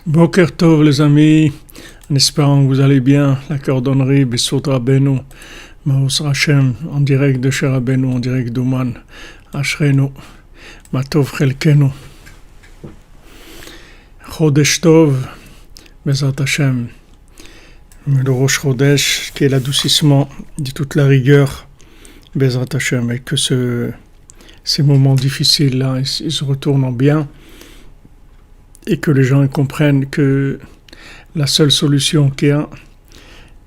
Boker Tov les amis, en espérant que vous allez bien, la cordonnerie Bessot Rabbeinu, Maos Rachem, en direct de chez Rabbeinu, en direct d'Ouman, Ashrenu, Matov Chelkenu, Chodesh Tov, Bezrat Hashem, le Rosh Chodesh, qui est l'adoucissement de toute la rigueur, Bezrat Hashem, et que ces moments difficiles-là, ils se retournent en bien, et que les gens comprennent que la seule solution qu'il y a,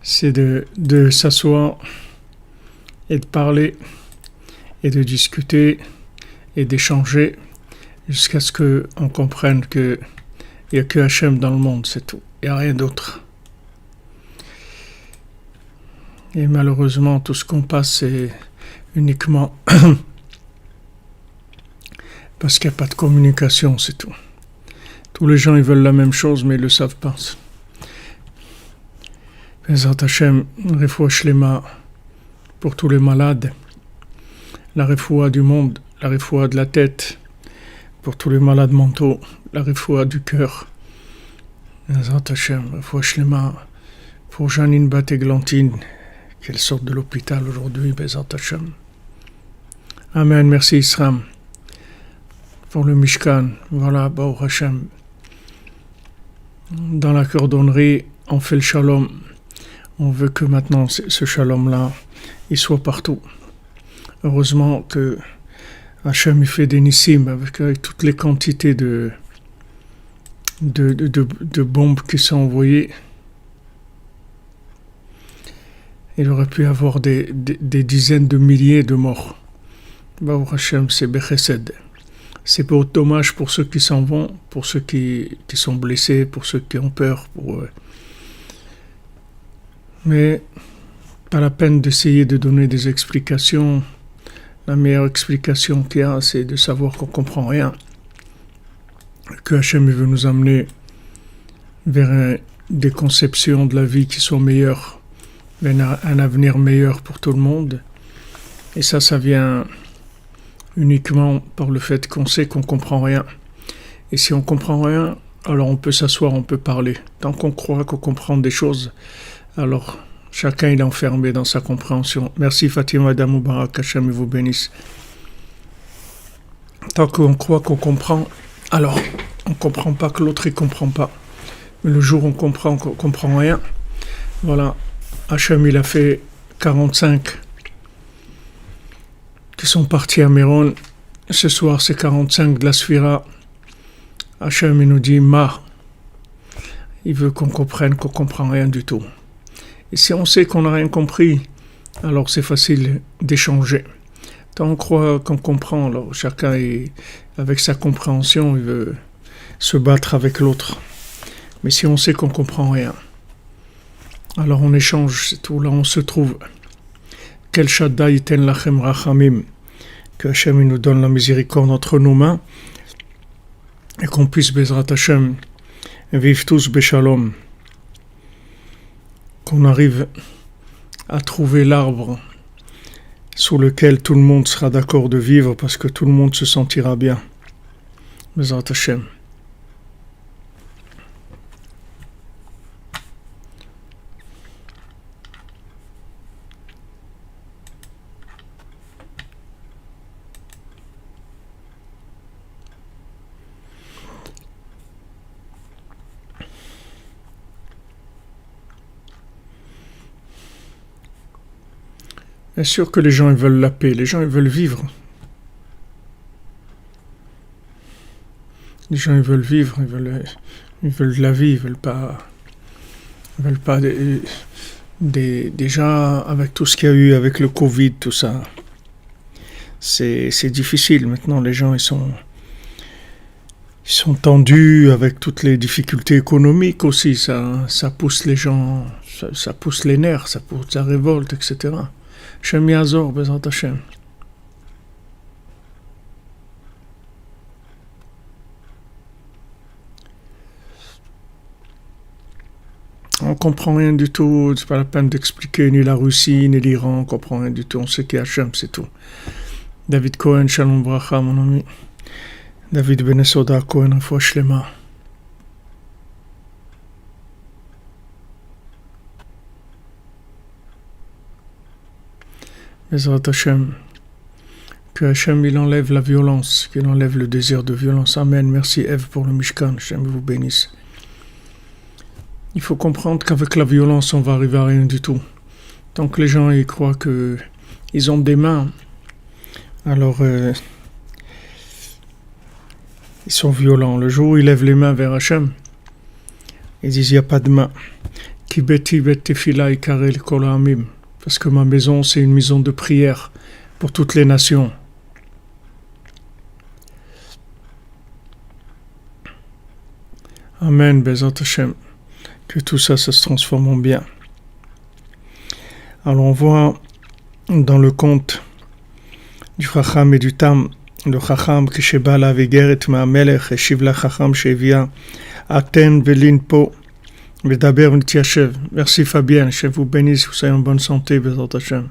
c'est de s'asseoir et de parler et de discuter et d'échanger jusqu'à ce qu'on comprenne qu'il n'y a que Hachem dans le monde, c'est tout. Il n'y a rien d'autre. Et malheureusement, tout ce qu'on passe, c'est uniquement parce qu'il n'y a pas de communication, c'est tout. Tous les gens, ils veulent la même chose, mais ils ne le savent pas. Bezrat Hashem, refoua shlema pour tous les malades, la refoua du monde, la refoua de la tête, pour tous les malades mentaux, la refoua du cœur. Bezrat Hashem, refoua shlema pour Janine Bat-Eglantine, qu'elle sorte de l'hôpital aujourd'hui, Bezrat Hashem. Amen, merci Israël. Pour le Mishkan, voilà, Baruch Hashem. Dans la cordonnerie, on fait le shalom. On veut que maintenant, ce shalom-là, il soit partout. Heureusement que Hachem il fait des nissim avec toutes les quantités de bombes qui sont envoyées. Il aurait pu y avoir des dizaines de milliers de morts. Baruch Hashem, c'est Bechesed. C'est pas dommage pour ceux qui s'en vont, pour ceux qui sont blessés, pour ceux qui ont peur. Mais pas la peine d'essayer de donner des explications. La meilleure explication qu'il y a, c'est de savoir qu'on comprend rien. Que Hachem veut nous amener vers des conceptions de la vie qui sont meilleures, vers un avenir meilleur pour tout le monde. Et ça vient uniquement par le fait qu'on sait qu'on comprend rien. Et si on comprend rien, alors on peut s'asseoir, on peut parler. Tant qu'on croit qu'on comprend des choses, alors chacun est enfermé dans sa compréhension. Merci Fatima Adam Moubarak, Hachem vous bénisse. Tant qu'on croit qu'on comprend, alors on ne comprend pas que l'autre ne comprend pas. Mais le jour où on comprend qu'on ne comprend rien, voilà, Hachem il a fait 45 qui sont partis à Méron. Ce soir, c'est 45 de la Sphira. Hachem, il nous dit, il veut qu'on comprenne qu'on ne comprend rien du tout. Et si on sait qu'on n'a rien compris, alors c'est facile d'échanger. Tant on croit qu'on comprend, alors chacun, avec sa compréhension, il veut se battre avec l'autre. Mais si on sait qu'on ne comprend rien, alors on échange, c'est tout. Là, on se trouve. Quel Shaddai iten lachem rachamim, que Hachem nous donne la miséricorde entre nos mains et qu'on puisse, Bezrat Hachem, vivre tous beshalom, qu'on arrive à trouver l'arbre sous lequel tout le monde sera d'accord de vivre parce que tout le monde se sentira bien. Bezrat Hachem. Bien sûr que les gens ils veulent la paix, les gens ils veulent vivre. Les gens ils veulent vivre, ils veulent de la vie, ils veulent pas déjà avec tout ce qu'il y a eu avec le Covid, tout ça. C'est difficile maintenant, les gens ils sont tendus avec toutes les difficultés économiques aussi, ça pousse les gens, ça pousse les nerfs, ça pousse la révolte, etc. Shem Yazor, Bezrat Hashem. On comprend rien du tout, c'est pas la peine d'expliquer ni la Russie, ni l'Iran, on comprend rien du tout, on sait qu'il y a Hachem, c'est tout. David Cohen, Shalom Bracha, mon ami. David Ben Soda Cohen, refoua shlema. Bezrat Hashem. Que Hashem il enlève la violence, qu'il enlève le désir de violence. Amen. Merci Ève pour le Mishkan. Hashem vous bénisse. Il faut comprendre qu'avec la violence, on va arriver à rien du tout. Tant que les gens ils croient qu'ils ont des mains, alors ils sont violents. Le jour où ils lèvent les mains vers Hashem, ils disent il n'y a pas de main. Ki beti betefila ikarel kol ha'amim. Parce que ma maison, c'est une maison de prière pour toutes les nations. Amen, Bezat Hashem. Que tout ça, ça se transforme en bien. Alors on voit dans le conte du Chacham et du Tam, le Chacham que Sheba la vegeret ma'amelech et Shiv la Chacham shevia aten velin po vedaber v'nitiashev. Merci Fabienne, je vous bénisse, vous soyez en bonne santé, Bezat Hashem.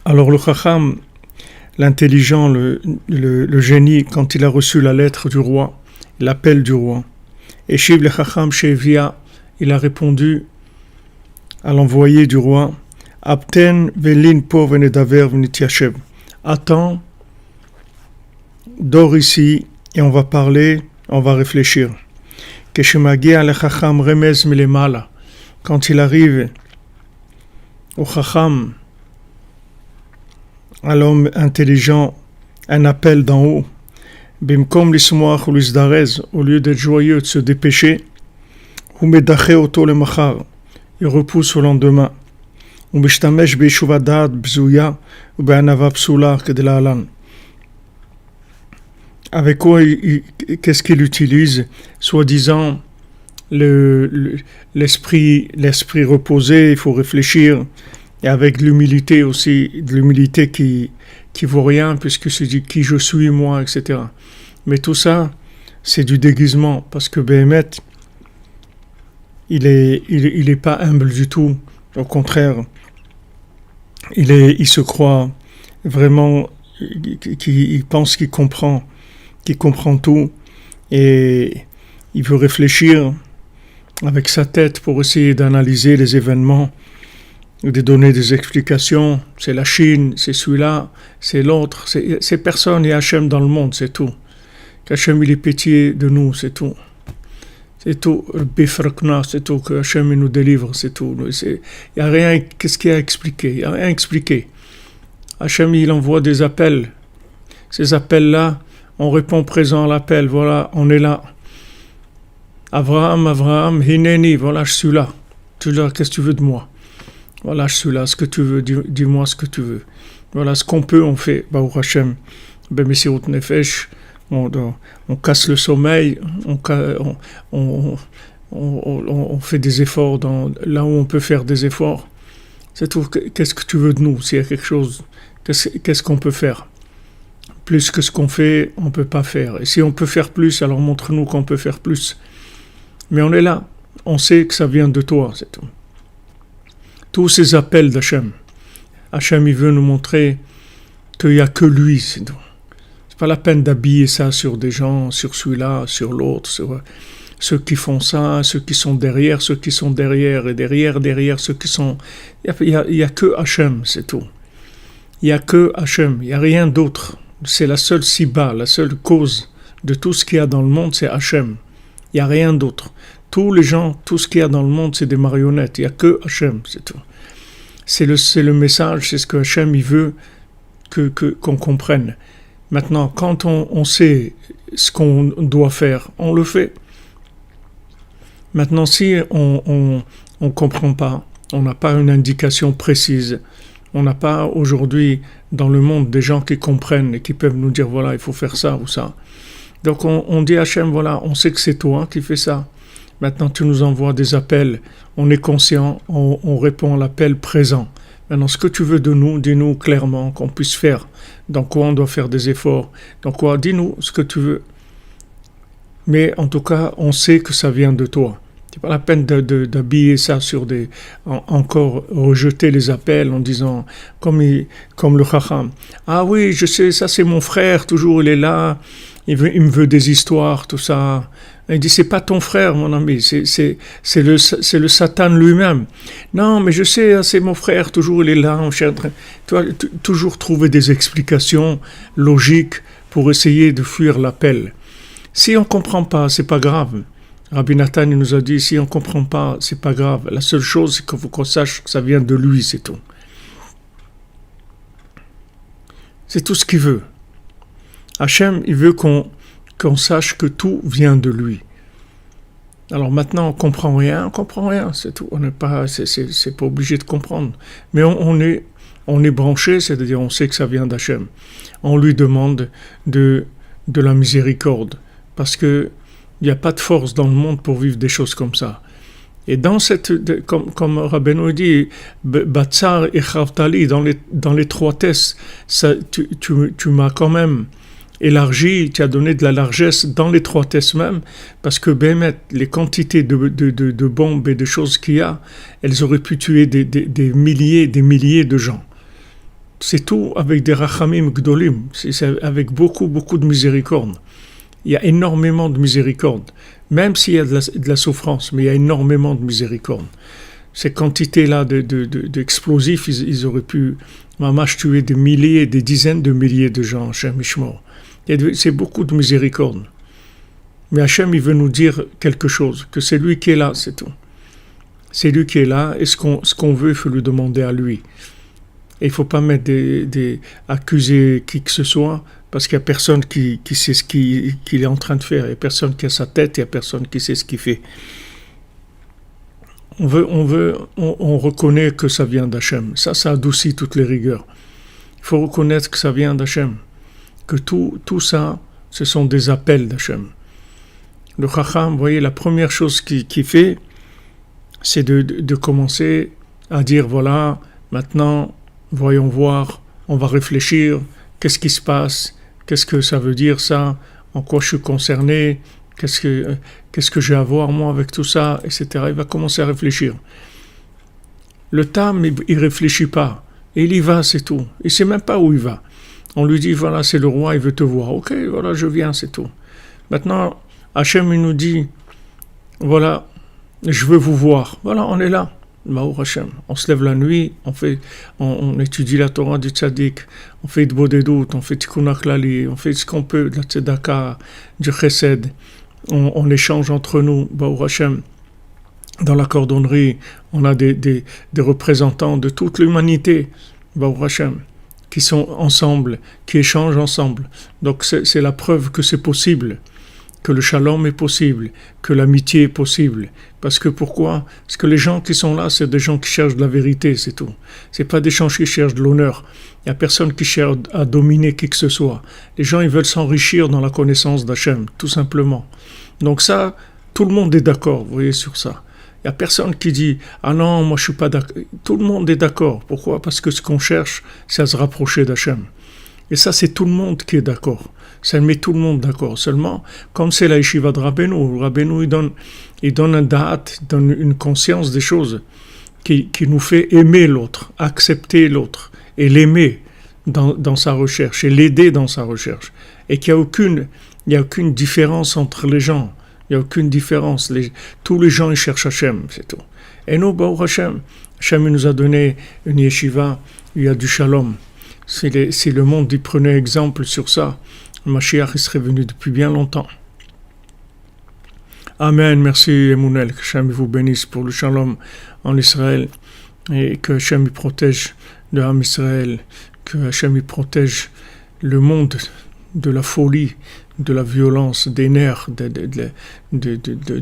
Alors le Chacham, l'intelligent, le génie, quand il a reçu la lettre du roi, l'appel du roi, et Shiv le Chacham shevia, il a répondu à l'envoyé du roi, Abten velin po venedaver v'nitiashev. Attends, dors ici et on va parler, on va réfléchir. Keshemagia le Chacham remez milemala. Quand il arrive au Chacham, à l'homme intelligent, un appel d'en haut. Bimkom lismoach ou lisdarez, au lieu d'être joyeux, de se dépêcher, ou medache oto le machar. Il repousse au lendemain. Ou bishtamesh beishuvadad bzouya ou be'anava psoula que de la halan. Avec quoi qu'est-ce qu'il utilise? Soi-disant l'esprit reposé, il faut réfléchir, et avec l'humilité aussi, de l'humilité qui vaut rien, puisque c'est dit qui je suis moi, etc. Mais tout ça, c'est du déguisement, parce que Béhémet, il est pas humble du tout. Au contraire, il se croit vraiment, il pense qu'il comprend tout, et il veut réfléchir avec sa tête pour essayer d'analyser les événements, de donner des explications. C'est la Chine, c'est celui-là, c'est l'autre, c'est personne, il y a Hachem dans le monde, c'est tout. Qu'Hachem il ait pitié de nous, c'est tout. C'est tout, Bifrakna, c'est tout, que Hachem nous délivre, c'est tout. Il n'y a rien, qu'est-ce qu'il y a à expliquer? Il n'y a rien à expliquer. Hachem, il envoie des appels. Ces appels-là, on répond présent à l'appel, voilà, on est là. Abraham, Hineni, voilà, je suis là. Tu dis, qu'est-ce que tu veux de moi? Voilà, je suis là, ce que tu veux, dis-moi ce que tu veux. Voilà, ce qu'on peut, on fait. Baruch Hashem, Bemesirut Nefesh, on casse le sommeil, on fait des efforts là où on peut faire des efforts. C'est tout. Qu'est-ce que tu veux de nous? S'il y a quelque chose, qu'est-ce qu'on peut faire? Plus que ce qu'on fait, on ne peut pas faire. Et si on peut faire plus, alors montre-nous qu'on peut faire plus. Mais on est là. On sait que ça vient de toi, c'est tout. Tous ces appels d'Hachem. Hachem, il veut nous montrer qu'il n'y a que lui, c'est tout. C'est pas la peine d'habiller ça sur des gens, sur celui-là, sur l'autre, sur ceux qui font ça, ceux qui sont derrière, et derrière, ceux qui sont... Il y a que Hachem, c'est tout. Il n'y a que Hachem, il n'y a rien d'autre. C'est la seule siba, la seule cause de tout ce qu'il y a dans le monde, c'est Hachem. Il n'y a rien d'autre. Tous les gens, tout ce qu'il y a dans le monde, c'est des marionnettes. Il n'y a que Hachem, c'est tout. C'est le message, c'est ce que Hachem il veut qu'on comprenne. Maintenant, quand on sait ce qu'on doit faire, on le fait. Maintenant, si on comprend pas, on n'a pas une indication précise, on n'a pas aujourd'hui dans le monde des gens qui comprennent et qui peuvent nous dire voilà, il faut faire ça ou ça. Donc on dit à Hachem, voilà, on sait que c'est toi qui fais ça. Maintenant, tu nous envoies des appels, on est conscient, on répond à l'appel présent. Maintenant, ce que tu veux de nous, dis-nous clairement qu'on puisse faire. Dans quoi on doit faire des efforts. Dans quoi, dis-nous ce que tu veux. Mais en tout cas, on sait que ça vient de toi. C'est pas la peine d'habiller ça sur encore rejeter les appels en disant, comme le Chacham. Ah oui, je sais, ça c'est mon frère, toujours il est là. il me veut des histoires, tout ça. Il dit, c'est pas ton frère, mon ami, c'est le Satan lui-même. Non, mais je sais, c'est mon frère, toujours il est là, tu vois, toujours trouver des explications logiques pour essayer de fuir l'appel. Si on comprend pas, c'est pas grave. Rabbi Nathan il nous a dit, si on comprend pas, c'est pas grave. La seule chose, c'est qu'il faut qu'on sache que ça vient de lui, c'est tout. C'est tout ce qu'il veut. Hachem, il veut qu'on sache que tout vient de lui. Alors maintenant, on comprend rien, c'est tout. On n'est pas, c'est pas obligé de comprendre. Mais on est branché, c'est-à-dire on sait que ça vient d'Hachem. On lui demande de la miséricorde, parce que il n'y a pas de force dans le monde pour vivre des choses comme ça. Et dans comme Rabbeinu dit, Batsar et Chavtali, dans l'étroitesse, tu m'as quand même élargi, tu as donné de la largesse dans l'étroitesse même, parce que Bémet, les quantités de bombes et de choses qu'il y a, elles auraient pu tuer des milliers de gens. C'est tout avec des rachamim gdolim, c'est avec beaucoup de miséricorde. Il y a énormément de miséricorde, même s'il y a de la souffrance, mais il y a énormément de miséricorde. Ces quantités-là d'explosifs, ils auraient pu mamash tuer des milliers, des dizaines de milliers de gens, Hachem Ishmor. C'est beaucoup de miséricorde. Mais Hachem, il veut nous dire quelque chose, que c'est lui qui est là, c'est tout. C'est lui qui est là, et ce qu'on veut, il faut lui demander à lui. Et il ne faut pas mettre accuser qui que ce soit, parce qu'il n'y a personne qui sait ce qu'il est en train de faire. Il n'y a personne qui a sa tête, il n'y a personne qui sait ce qu'il fait. On reconnaît que ça vient d'Hachem. Ça adoucit toutes les rigueurs. Il faut reconnaître que ça vient d'Hachem. Que tout ça, ce sont des appels d'Hachem. Le Chacham, vous voyez, la première chose qu'il fait, c'est de commencer à dire, voilà, maintenant, voyons voir, on va réfléchir, qu'est-ce qui se passe, qu'est-ce que ça veut dire ça, en quoi je suis concerné, qu'est-ce que j'ai à voir moi avec tout ça, etc. Il va commencer à réfléchir. Le Tam, il réfléchit pas, il y va, c'est tout. Il sait même pas où il va. On lui dit, voilà, c'est le roi, il veut te voir. Ok, voilà, je viens, c'est tout. Maintenant, Hachem, il nous dit, voilà, je veux vous voir. Voilà, on est là. Baruch Hashem. On se lève la nuit, on étudie la Torah du Tzaddik, on fait de Bodedut, on fait Tikkun HaKlali, on fait ce qu'on peut, de la Tzedaka, du Chesed. On échange entre nous, Baruch Hashem. Dans la cordonnerie, on a des représentants de toute l'humanité, Baruch Hashem, qui sont ensemble, qui échangent ensemble. Donc c'est la preuve que c'est possible, que le shalom est possible, que l'amitié est possible. Parce que pourquoi ? Parce que les gens qui sont là, c'est des gens qui cherchent de la vérité, c'est tout. C'est pas des gens qui cherchent de l'honneur. Il n'y a personne qui cherche à dominer qui que ce soit. Les gens, ils veulent s'enrichir dans la connaissance d'Hachem, tout simplement. Donc ça, tout le monde est d'accord, vous voyez, sur ça. Il n'y a personne qui dit « Ah non, moi je suis pas d'accord ». Tout le monde est d'accord. Pourquoi ? Parce que ce qu'on cherche, c'est à se rapprocher d'Hachem. Et ça, c'est tout le monde qui est d'accord. Ça met tout le monde d'accord. Seulement, comme c'est la yeshiva de Rabbeinu, il donne un da'at, il donne une conscience des choses qui nous fait aimer l'autre, accepter l'autre, et l'aimer dans sa recherche, et l'aider dans sa recherche. Et qu'il n'y a aucune différence entre les gens. Il n'y a aucune différence. Tous les gens, ils cherchent Hachem, c'est tout. Et nous, Baruch Hachem, Hachem nous a donné une yeshiva, il y a du shalom. Si le monde y prenait exemple sur ça, le Mashiach il serait venu depuis bien longtemps. Amen, merci Emunel, que Hachem vous bénisse pour le shalom en Israël et que Hachem protège le Ham Israël, que Hachem protège le monde de la folie, de la violence, des nerfs, de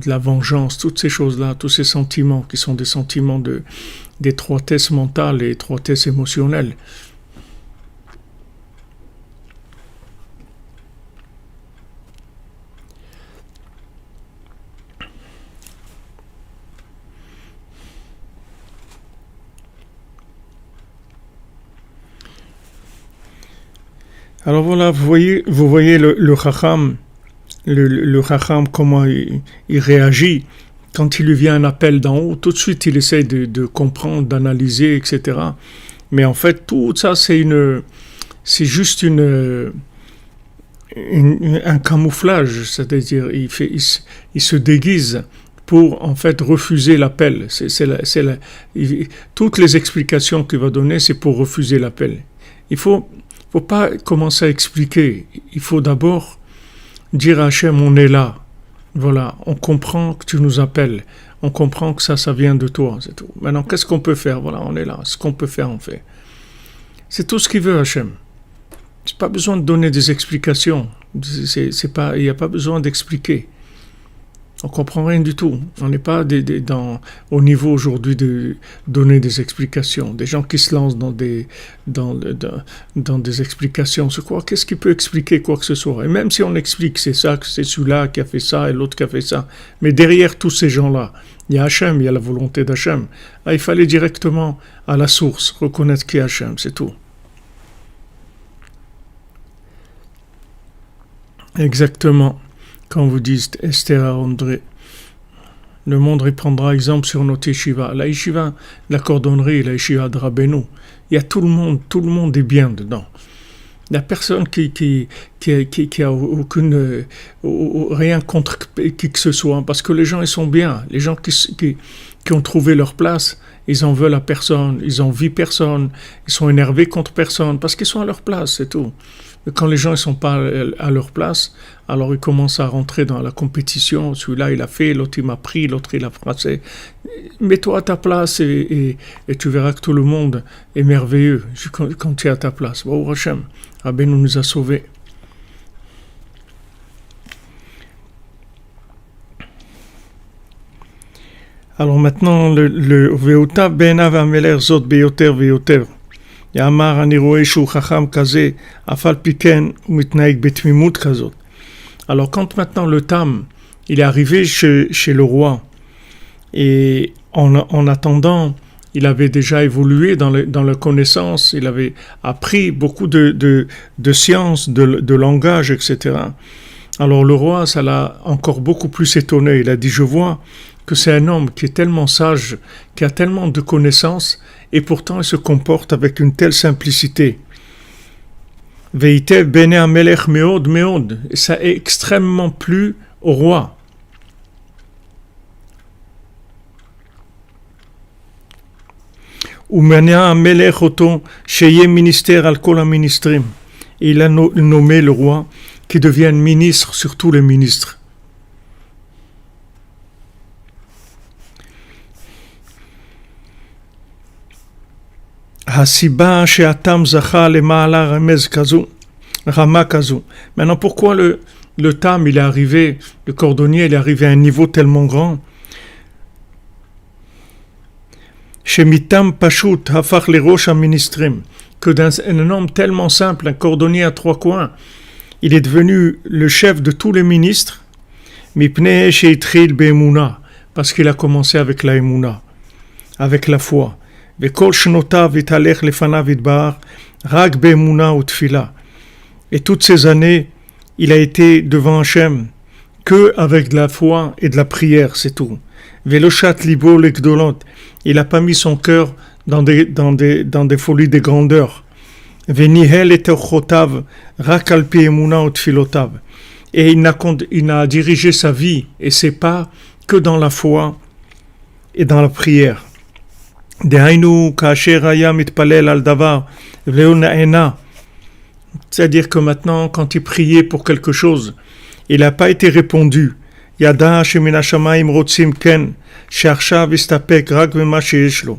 la vengeance, toutes ces choses-là, tous ces sentiments qui sont des sentiments d'étroitesse mentale et étroitesse émotionnelle. Alors voilà, vous voyez le Chacham, le Chacham, comment il réagit quand il lui vient un appel d'en haut. Tout de suite, il essaie de comprendre, d'analyser, etc. Mais en fait, tout ça, c'est juste une un camouflage, c'est-à-dire il se déguise pour en fait refuser l'appel. Toutes les explications qu'il va donner, c'est pour refuser l'appel. Il faut pas commencer à expliquer. Il faut d'abord dire à Hachem, on est là. Voilà, on comprend que tu nous appelles. On comprend que ça vient de toi, c'est tout. Maintenant, qu'est-ce qu'on peut faire? Voilà, on est là. Ce qu'on peut faire, on fait. C'est tout ce qu'il veut, Hachem. C'est pas besoin de donner des explications. Il n'y a pas besoin d'expliquer. On comprend rien du tout. On n'est pas au niveau aujourd'hui de donner des explications. Des gens qui se lancent dans des explications. C'est quoi? Qu'est-ce qui peut expliquer quoi que ce soit? Et même si on explique, c'est ça, que c'est celui-là qui a fait ça et l'autre qui a fait ça. Mais derrière tous ces gens-là, il y a Hachem, il y a la volonté d'Hachem. Il fallait directement à la source reconnaître qui est Hachem, c'est tout. Exactement. Quand vous dites Esther à André, le monde reprendra exemple sur notre yeshiva. La yeshiva, la cordonnerie, la yeshiva de Rabbeinu. Il y a tout le monde est bien dedans. Il n'y a personne qui a aucune, rien contre qui que ce soit, parce que les gens ils sont bien. Les gens qui ont trouvé leur place, ils en veulent à personne, ils envient personne, ils sont énervés contre personne, parce qu'ils sont à leur place, c'est tout. Mais quand les gens ne sont pas à leur place, alors ils commencent à rentrer dans la compétition. Celui-là, il a fait, l'autre, il m'a pris, l'autre, il a frappé. Mets-toi à ta place et tu verras que tout le monde est merveilleux quand tu es à ta place. Baruch Hashem, Rabbeinu nous a sauvés. Alors maintenant, le Ve'uta be'enav ha'melech zot beyoter ve'yoter. יאמר אני רואה שהוא חכם כזה, אף על פי כן הוא מתנהג בתמימות כזאת. Alors quand maintenant le Tam, il est arrivé chez le roi, et en attendant, il avait déjà évolué dans la connaissance, il avait appris beaucoup de sciences, de langage, etc. Alors le roi, ça l'a encore beaucoup plus étonné. Il a dit, je vois que c'est un homme qui est tellement sage, qui a tellement de connaissances, et pourtant il se comporte avec une telle simplicité. Ve'itev bene hamelech meod meod, et ça est extrêmement plu au roi. Umania hamelech oto sheye ministère al kol haministrim, et il a nommé le roi qui devienne ministre sur tous les ministres. Hasiba she'atam zacha lema'ala ramez kazu, rama kazu. Maintenant, pourquoi le tam il est arrivé, le cordonnier il est arrivé à un niveau tellement grand? Shemitam pashut hafach le rosh haministrim, que d'un homme tellement simple, un cordonnier à trois coins, il est devenu le chef de tous les ministres, mipnei she'itchil be'emuna, parce qu'il a commencé avec la emuna, avec la foi. וכל שנותיו יתהלך לפניו יתברך רק באמונה ותפילה. Et toutes ces années, il a été devant Hachem que avec de la foi et de la prière, c'est tout. ולא שת ליבו לגדולות, il n'a pas mis son cœur dans des folies de grandeur. וניהל את אורחותיו רק על פי אמונה ותפילותיו. Et il n'a dirigé sa vie et ses pas que dans la foi et dans la prière. דהיינו כאשר היה מתפלל על דבר ולא נענה, c'est-à-dire que maintenant quand il priait pour quelque chose il n'a pas été répondu. ידע שמן השמיים רוצים כן שעכשיו יסתפק רק במה שיש לו.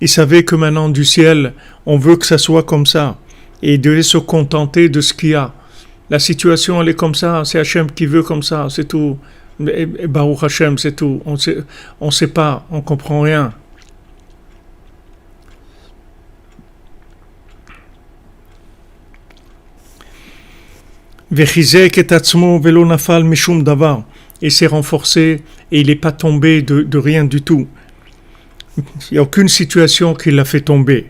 Il savait que maintenant du ciel on veut que ça soit comme ça et il devait se contenter de ce qu'il y a. La situation elle est comme ça, c'est Hachem qui veut comme ça, c'est tout. Et Baruch Hachem, c'est tout. On sait pas, on comprend rien. וחיזק את עצמו ולא נפל משום דבר. Il s'est renforcé et il n'est pas tombé de rien du tout. Il n'y a aucune situation qui l'a fait tomber.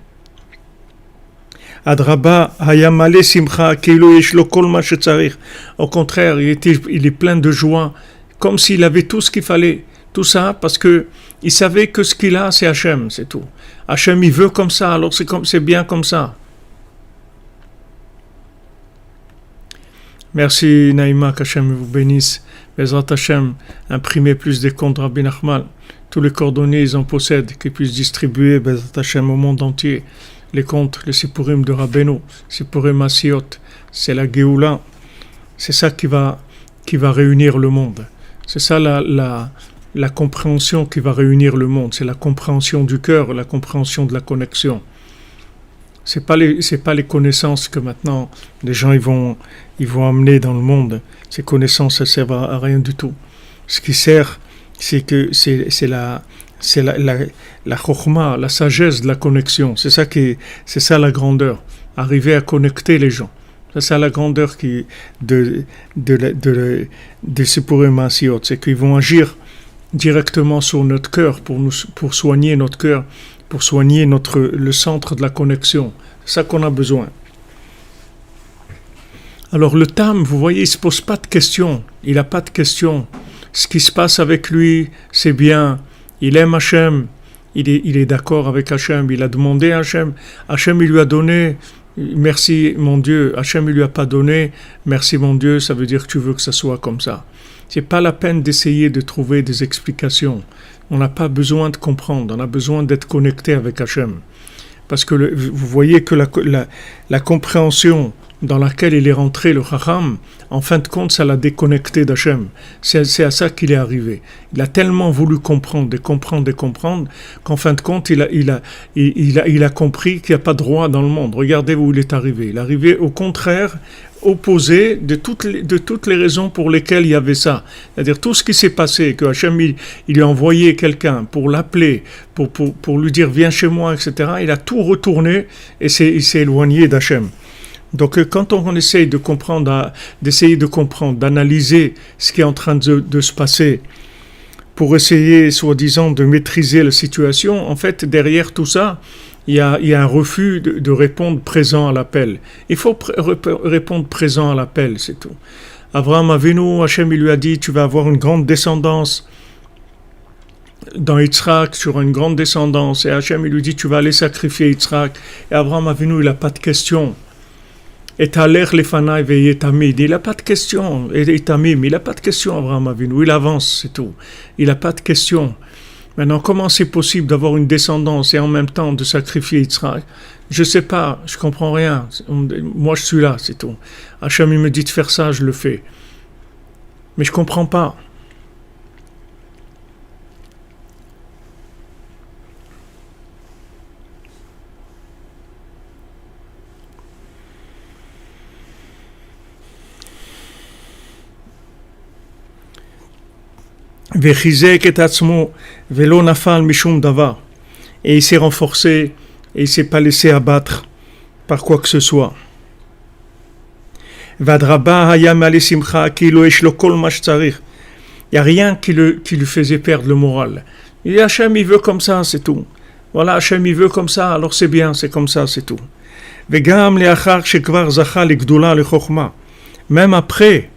אדרבה, היה מלא שמחה, כאילו יש לו כל מה שצריך. Au contraire, il est plein de joie, comme s'il avait tout ce qu'il fallait. Tout ça parce que il savait que ce qu'il a, c'est Hachem, c'est tout. Hachem, il veut comme ça, alors c'est bien comme ça. Merci Naïma, qu'Hachem vous bénisse. Bezrat Hachem, imprimez plus des comptes Rabbi Nachman. Tous les cordonniers, ils en possèdent, qu'ils puissent distribuer Bezrat Hachem au monde entier. Les comptes, les Sipurim de Rabbeinu, Sipurim Asiot, c'est la Géoula. C'est ça qui va réunir le monde. C'est ça la compréhension qui va réunir le monde. C'est la compréhension du cœur, la compréhension de la connexion. C'est pas les connaissances que maintenant les gens ils vont amener dans le monde. Ces connaissances, ça servent à rien du tout. Ce qui sert, c'est la chokhma, la sagesse de la connexion. C'est ça la grandeur. Arriver à connecter les gens. C'est ça la grandeur de ces Purim Asiot. C'est qu'ils vont agir directement sur notre cœur pour soigner notre cœur, pour soigner le centre de la connexion. C'est ça qu'on a besoin. Alors le Tam, vous voyez, il ne se pose pas de questions. Il n'a pas de questions. Ce qui se passe avec lui, c'est bien. Il aime Hachem. Il est d'accord avec Hachem. Il a demandé à Hachem. Hachem, il lui a donné. Merci mon Dieu. Hachem, il lui a pas donné. Merci mon Dieu, ça veut dire que tu veux que ça soit comme ça. C'est pas la peine d'essayer de trouver des explications. On n'a pas besoin de comprendre. On a besoin d'être connecté avec Hachem. Parce que vous voyez que la compréhension dans laquelle il est rentré, le Chacham, en fin de compte, ça l'a déconnecté d'Hachem. C'est à ça qu'il est arrivé. Il a tellement voulu comprendre, qu'en fin de compte, il a compris qu'il n'y a pas de roi dans le monde. Regardez où il est arrivé. Il est arrivé au contraire, opposé de toutes les raisons pour lesquelles il y avait ça. C'est-à-dire tout ce qui s'est passé, que Hachem il lui a envoyé quelqu'un pour l'appeler, pour lui dire viens chez moi, etc. Il a tout retourné et il s'est éloigné d'Hachem. Donc quand on essaye d'essayer de comprendre, d'analyser ce qui est en train de se passer, pour essayer, soi-disant, de maîtriser la situation, en fait, derrière tout ça, il y a un refus de répondre présent à l'appel. Il faut répondre présent à l'appel, c'est tout. Abraham Avinu, Hachem, il lui a dit, tu vas avoir une grande descendance. Dans Yitzhak, sur une grande descendance. Et Hachem, il lui dit, tu vas aller sacrifier Yitzhak. Et Abraham Avinu, il n'a pas de question. Et Taler Lefanai veillé Tamid. Il n'a pas de question. Et Tamim, il n'a pas de question, Abraham Avinu. Il avance, c'est tout. Il n'a pas de question. Maintenant, comment c'est possible d'avoir une descendance et en même temps de sacrifier Yitzhak? Je ne sais pas, je ne comprends rien. Moi, je suis là, c'est tout. Hachem, il me dit de faire ça, je le fais. Mais je ne comprends pas. Vechizek et atzmo velo nafal mishum davar. Et il s'est renforcé et il ne s'est pas laissé abattre par quoi que ce soit. Vadraba hayam alisimcha kilo eshlo kol ma shtzarich. Il n'y a rien qui lui faisait perdre le moral. Il dit Hachem, il veut comme ça, c'est tout. Voilà, Hachem, il veut comme ça, alors c'est bien, c'est comme ça, c'est tout. Vegam leachar shekvar zacha legdula lechokhma. Même après,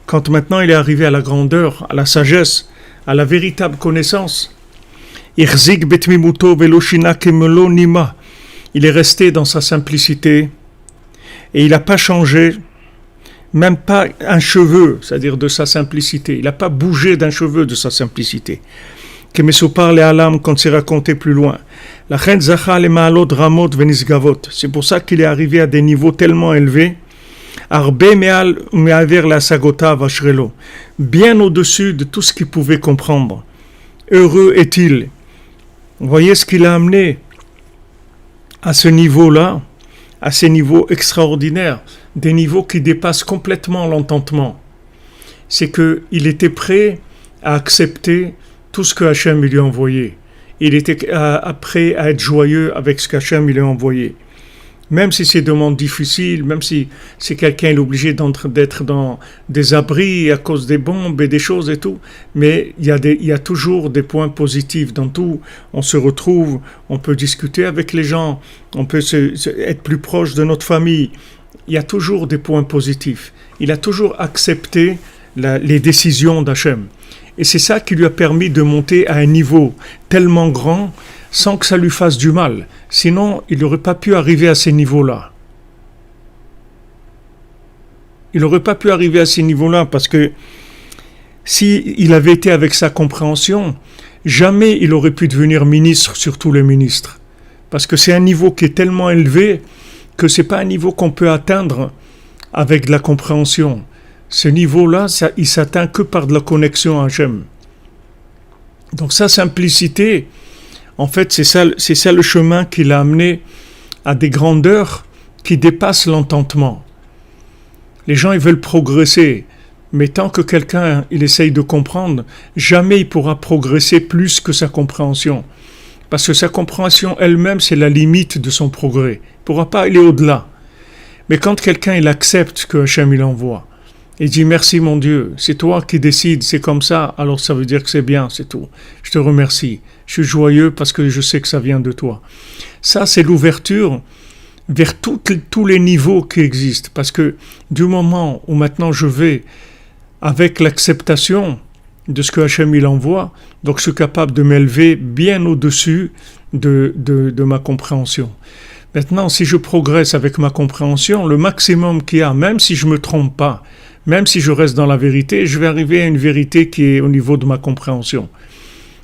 quand maintenant il est arrivé à la grandeur, à la sagesse, à la véritable connaissance, il est resté dans sa simplicité et il n'a pas changé, même pas un cheveu, c'est-à-dire de sa simplicité. Il n'a pas bougé d'un cheveu de sa simplicité. Quand c'est raconté plus loin. C'est pour ça qu'il est arrivé à des niveaux tellement élevés, bien au-dessus de tout ce qu'il pouvait comprendre. Heureux est-il. Vous voyez ce qu'il a amené à ce niveau-là, à ces niveaux extraordinaires, des niveaux qui dépassent complètement l'entendement. C'est qu'il était prêt à accepter tout ce que Hachem lui a envoyé. Il était prêt à être joyeux avec ce qu'Hachem lui a envoyé. Même si c'est des demandes difficiles, même si quelqu'un est obligé d'être dans des abris à cause des bombes et des choses et tout, mais il y a toujours des points positifs dans tout. On se retrouve, on peut discuter avec les gens, on peut être plus proche de notre famille. Il y a toujours des points positifs. Il a toujours accepté les décisions d'Hachem. Et c'est ça qui lui a permis de monter à un niveau tellement grand sans que ça lui fasse du mal. Sinon, il n'aurait pas pu arriver à ces niveaux-là. Il n'aurait pas pu arriver à ces niveaux-là parce que s'il avait été avec sa compréhension, jamais il aurait pu devenir ministre sur tous les ministres. Parce que c'est un niveau qui est tellement élevé que ce n'est pas un niveau qu'on peut atteindre avec de la compréhension. Ce niveau-là, il s'atteint que par de la connexion à Hachem. Donc sa simplicité, en fait, c'est ça le chemin qui l'a amené à des grandeurs qui dépassent l'entendement. Les gens, ils veulent progresser, mais tant que quelqu'un, il essaye de comprendre, jamais il pourra progresser plus que sa compréhension. Parce que sa compréhension elle-même, c'est la limite de son progrès. Il ne pourra pas aller au-delà. Mais quand quelqu'un, il accepte que Hachem, il envoie, il dit merci mon Dieu, c'est toi qui décides, c'est comme ça, alors ça veut dire que c'est bien, c'est tout. Je te remercie. Je suis joyeux parce que je sais que ça vient de toi. Ça, c'est l'ouverture vers tous les niveaux qui existent. Parce que du moment où maintenant je vais avec l'acceptation de ce que Hachem il envoie, donc je suis capable de m'élever bien au-dessus de ma compréhension. Maintenant, si je progresse avec ma compréhension, le maximum qu'il y a, même si je ne me trompe pas, même si je reste dans la vérité, je vais arriver à une vérité qui est au niveau de ma compréhension.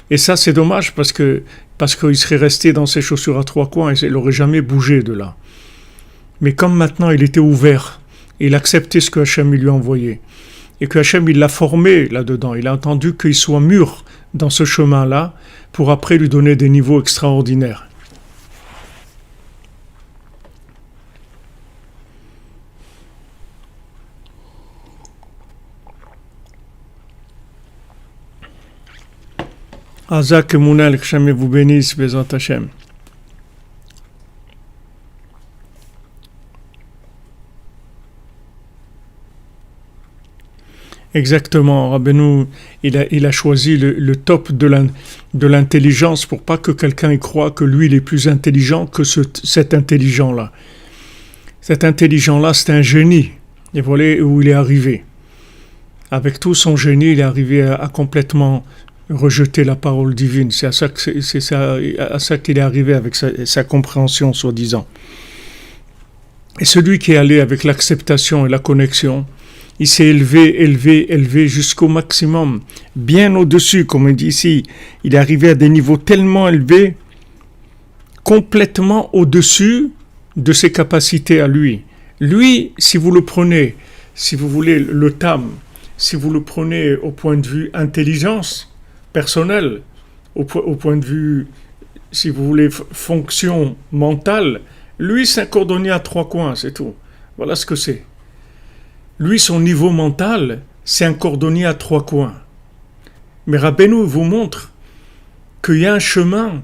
Et ça, c'est dommage parce qu'il serait resté dans ses chaussures à trois coins et il n'aurait jamais bougé de là. Mais comme maintenant il était ouvert, il acceptait ce que Hachem lui a envoyé, et que Hachem il l'a formé là-dedans, il a entendu qu'il soit mûr dans ce chemin-là pour après lui donner des niveaux extraordinaires. Azak et Mounel, que Hachem vous bénisse, Bézant Hachem. Exactement, Rabbeinu, il a choisi le top de l'intelligence pour pas que quelqu'un y croie que lui il est plus intelligent que cet intelligent-là. Cet intelligent-là, c'est un génie. Et voilà où il est arrivé. Avec tout son génie, il est arrivé à complètement rejeter la parole divine. C'est à ça qu'il est arrivé avec sa compréhension, soi-disant. Et celui qui est allé avec l'acceptation et la connexion, il s'est élevé jusqu'au maximum, bien au-dessus, comme on dit ici. Il est arrivé à des niveaux tellement élevés, complètement au-dessus de ses capacités à lui. Lui, si vous le prenez, si vous voulez le tam, si vous le prenez au point de vue intelligence personnelle, au point de vue, si vous voulez, fonction mentale, lui, c'est un cordonnier à trois coins, c'est tout. Voilà ce que c'est. Lui, son niveau mental, c'est un cordonnier à trois coins. Mais Rabbeinu vous montre qu'il y a un chemin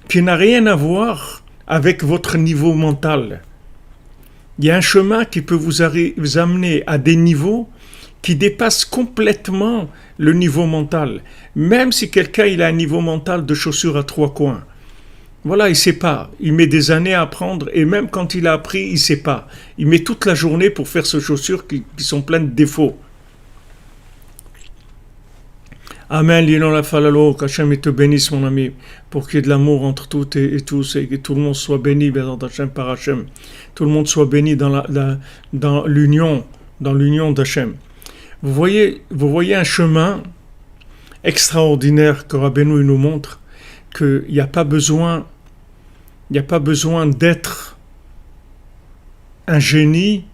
qui n'a rien à voir avec votre niveau mental. Il y a un chemin qui peut vous amener à des niveaux qui dépassent complètement le niveau mental. Même si quelqu'un il a un niveau mental de chaussure à trois coins. Voilà, il ne sait pas. Il met des années à apprendre et même quand il a appris, il ne sait pas. Il met toute la journée pour faire ces chaussures qui sont pleines de défauts. Amen, Lilon la falalo, qu'Hachem te bénisse mon ami, pour qu'il y ait de l'amour entre toutes et tous, et que tout le monde soit béni, Hachem par Hachem. Tout le monde soit béni dans l'union d'Hachem. Vous voyez un chemin extraordinaire que Rabbeinu nous montre, qu'il n'y a pas besoin d'être un génie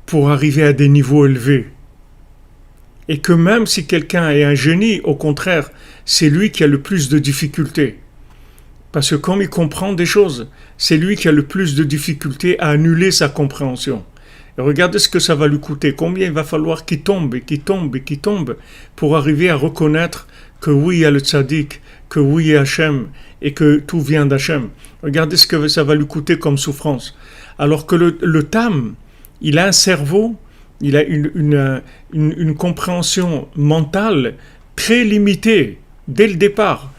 pour arriver à des niveaux élevés. Et que même si quelqu'un est un génie, au contraire, c'est lui qui a le plus de difficultés. Parce que comme il comprend des choses, c'est lui qui a le plus de difficultés à annuler sa compréhension. Et regardez ce que ça va lui coûter. Combien il va falloir qu'il tombe pour arriver à reconnaître que oui, il y a le tzaddik, que oui, il y a Hachem, et que tout vient d'Hachem. Regardez ce que ça va lui coûter comme souffrance. Alors que le tam, il a un cerveau, il a une compréhension mentale très limitée dès le départ.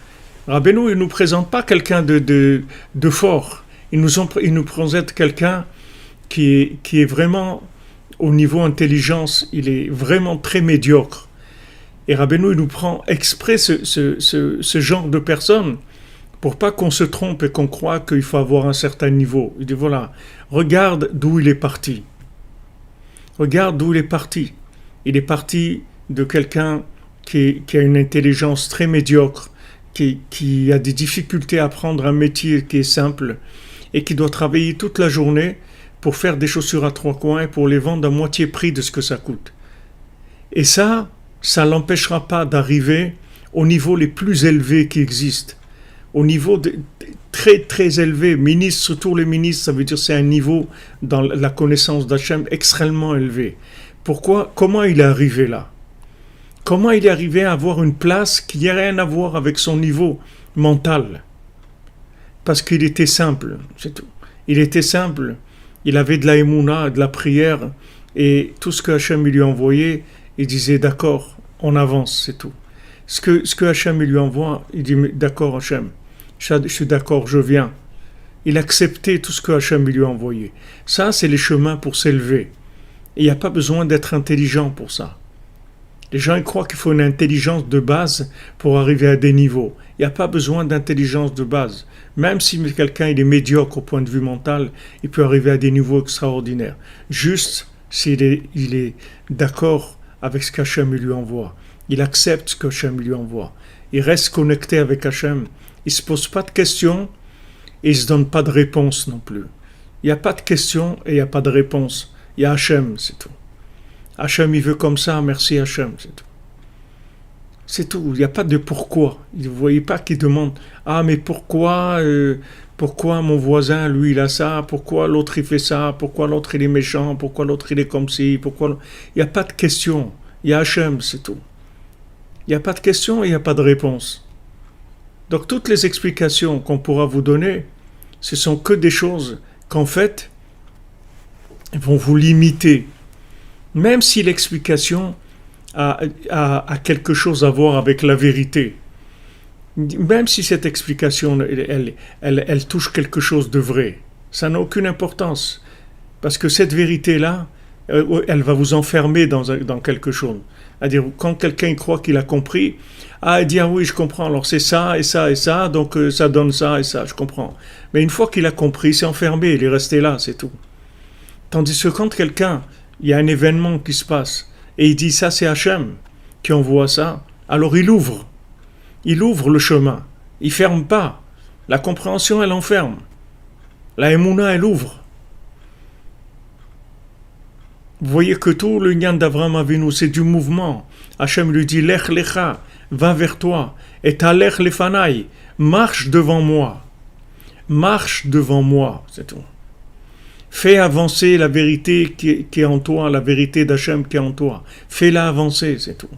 Rabbeinu, il ne nous présente pas quelqu'un de fort. Il nous présente quelqu'un qui est vraiment, au niveau intelligence, il est vraiment très médiocre. Et Rabbeinu, il nous prend exprès ce genre de personnes pour pas qu'on se trompe et qu'on croit qu'il faut avoir un certain niveau. Il dit voilà, regarde d'où il est parti. Regarde d'où il est parti. Il est parti de quelqu'un qui a une intelligence très médiocre, qui a des difficultés à apprendre un métier qui est simple et qui doit travailler toute la journée pour faire des chaussures à trois coins et pour les vendre à moitié prix de ce que ça coûte. Et ça l'empêchera pas d'arriver au niveau les plus élevés qui existent. Au niveau très très élevé, ministre, tous les ministres, ça veut dire c'est un niveau dans la connaissance d'Hachem extrêmement élevé. Pourquoi? Comment il est arrivé là? Comment il est arrivé à avoir une place qui n'a rien à voir avec son niveau mental? Parce qu'il était simple, c'est tout. Il était simple, il avait de la émouna, de la prière, et tout ce que Hachem lui envoyait, il disait d'accord, on avance, c'est tout. Ce que Hachem lui envoie, il dit d'accord Hachem, je suis d'accord, je viens. Il acceptait tout ce que Hachem lui envoyait. Ça, c'est les chemins pour s'élever. Et il n'y a pas besoin d'être intelligent pour ça. Les gens ils croient qu'il faut une intelligence de base pour arriver à des niveaux. Il n'y a pas besoin d'intelligence de base. Même si quelqu'un il est médiocre au point de vue mental, il peut arriver à des niveaux extraordinaires. Juste s'il est d'accord avec ce qu'Hachem lui envoie. Il accepte ce qu'Hachem lui envoie. Il reste connecté avec Hachem. Il ne se pose pas de questions et il ne se donne pas de réponse non plus. Il n'y a pas de questions et il n'y a pas de réponse. Il y a Hachem, c'est tout. Hachem, il veut comme ça, merci Hachem, c'est tout. C'est tout, il n'y a pas de pourquoi. Vous ne voyez pas qu'il demande « Ah, mais pourquoi mon voisin, lui, il a ça? Pourquoi l'autre, il fait ça? Pourquoi l'autre, il est méchant? Pourquoi l'autre, il est comme ci? Pourquoi... » Il n'y a pas de question. Il y a Hachem, c'est tout. Il n'y a pas de question et il n'y a pas de réponse. Donc, toutes les explications qu'on pourra vous donner, ce sont que des choses qu'en fait, vont vous limiter. Même si l'explication a quelque chose à voir avec la vérité, même si cette explication, elle touche quelque chose de vrai, ça n'a aucune importance, parce que cette vérité-là, elle va vous enfermer dans quelque chose. C'est-à-dire, quand quelqu'un croit qu'il a compris, il dit, ah oui, je comprends, alors c'est ça, et ça, et ça, donc ça donne ça, et ça, je comprends. Mais une fois qu'il a compris, il s'est enfermé, il est resté là, c'est tout. Tandis que quand quelqu'un, il y a un événement qui se passe, et il dit ça c'est Hachem qui envoie ça, alors il ouvre le chemin, il ferme pas, la compréhension elle enferme, la émouna elle ouvre. Vous voyez que tout le Nyan d'Avraham Avinu c'est du mouvement. Hachem lui dit lech lecha, va vers toi, et talech lefanai, marche devant moi, c'est tout. Fais avancer la vérité qui est en toi, la vérité d'Hachem qui est en toi. Fais-la avancer, c'est tout.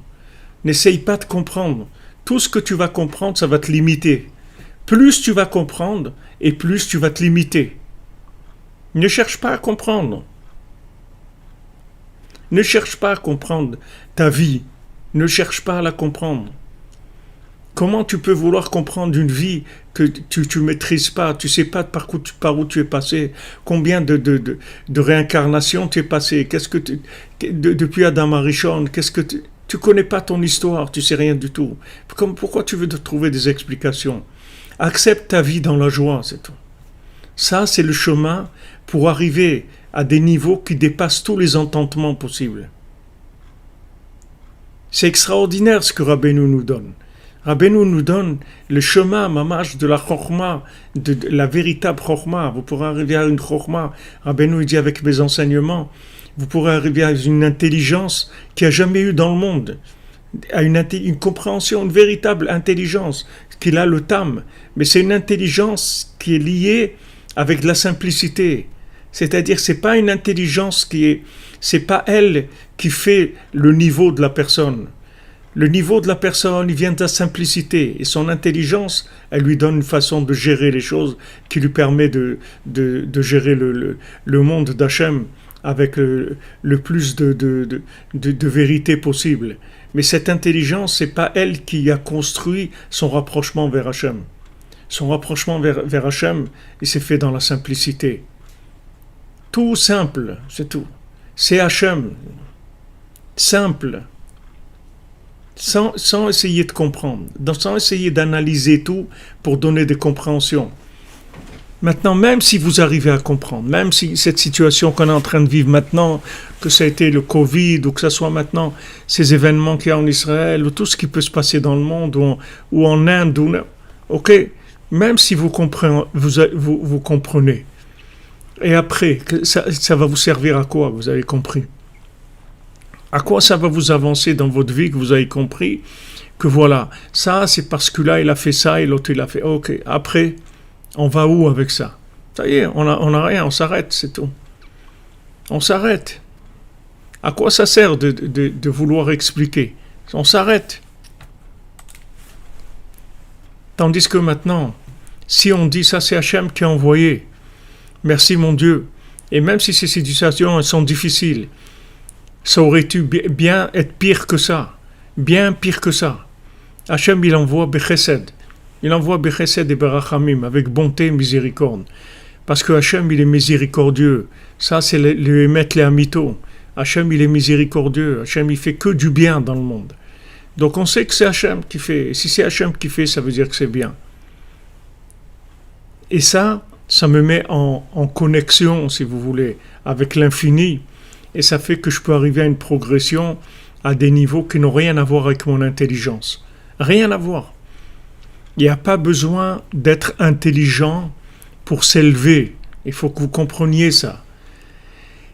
N'essaye pas de comprendre. Tout ce que tu vas comprendre, ça va te limiter. Plus tu vas comprendre, et plus tu vas te limiter. Ne cherche pas à comprendre. Ne cherche pas à comprendre ta vie. Ne cherche pas à la comprendre. Comment tu peux vouloir comprendre une vie que tu maîtrises pas, tu sais pas par où tu es passé, combien de réincarnations tu es passé, depuis Adam Arishon, tu connais pas ton histoire, tu sais rien du tout. Pourquoi tu veux te trouver des explications? Accepte ta vie dans la joie, c'est tout. Ça, c'est le chemin pour arriver à des niveaux qui dépassent tous les entendements possibles. C'est extraordinaire ce que Rabbeinu nous donne. Rabbeinu nous donne le chemin, mamash, de la chorma, de la véritable chorma. Vous pourrez arriver à une chorma. Rabbeinu dit avec mes enseignements, vous pourrez arriver à une intelligence qu'il n'y a jamais eu dans le monde, à une compréhension, une véritable intelligence, qu'il a le tam. Mais c'est une intelligence qui est liée avec de la simplicité. C'est-à-dire, c'est pas une intelligence c'est pas elle qui fait le niveau de la personne. Le niveau de la personne, il vient de la simplicité. Et son intelligence, elle lui donne une façon de gérer les choses qui lui permet de gérer le monde d'Hachem avec le plus de vérité possible. Mais cette intelligence, c'est pas elle qui a construit son rapprochement vers Hachem. Son rapprochement vers Hachem, il s'est fait dans la simplicité. Tout simple, c'est tout. C'est Hachem. Simple. Sans essayer de comprendre, sans essayer d'analyser tout pour donner des compréhensions. Maintenant, même si vous arrivez à comprendre, même si cette situation qu'on est en train de vivre maintenant, que ça a été le Covid, ou que ce soit maintenant ces événements qu'il y a en Israël, ou tout ce qui peut se passer dans le monde, ou en Inde, ok, même si vous comprenez, vous comprenez, et après, ça va vous servir à quoi, vous avez compris? À quoi ça va vous avancer dans votre vie que vous avez compris que voilà, ça c'est parce que là il a fait ça et l'autre il a fait, ok, après, on va où avec ça? Ça y est, on a rien, on s'arrête, c'est tout. On s'arrête. À quoi ça sert de vouloir expliquer? On s'arrête. Tandis que maintenant, si on dit ça c'est Hachem qui a envoyé, merci mon Dieu, et même si ces situations sont difficiles, ça aurait dû bien être pire que ça, bien pire que ça. Hachem il envoie Bechesed. Il envoie Bechesed et Berachamim avec bonté et miséricorde. Parce que Hachem, il est miséricordieux. Ça, c'est le Emet le Amito. Hachem, il est miséricordieux. Hachem, il fait que du bien dans le monde. Donc, on sait que c'est Hachem qui fait. Et si c'est Hachem qui fait, ça veut dire que c'est bien. Et ça me met en connexion, si vous voulez, avec l'infini. Et ça fait que je peux arriver à une progression à des niveaux qui n'ont rien à voir avec mon intelligence. Rien à voir. Il n'y a pas besoin d'être intelligent pour s'élever. Il faut que vous compreniez ça.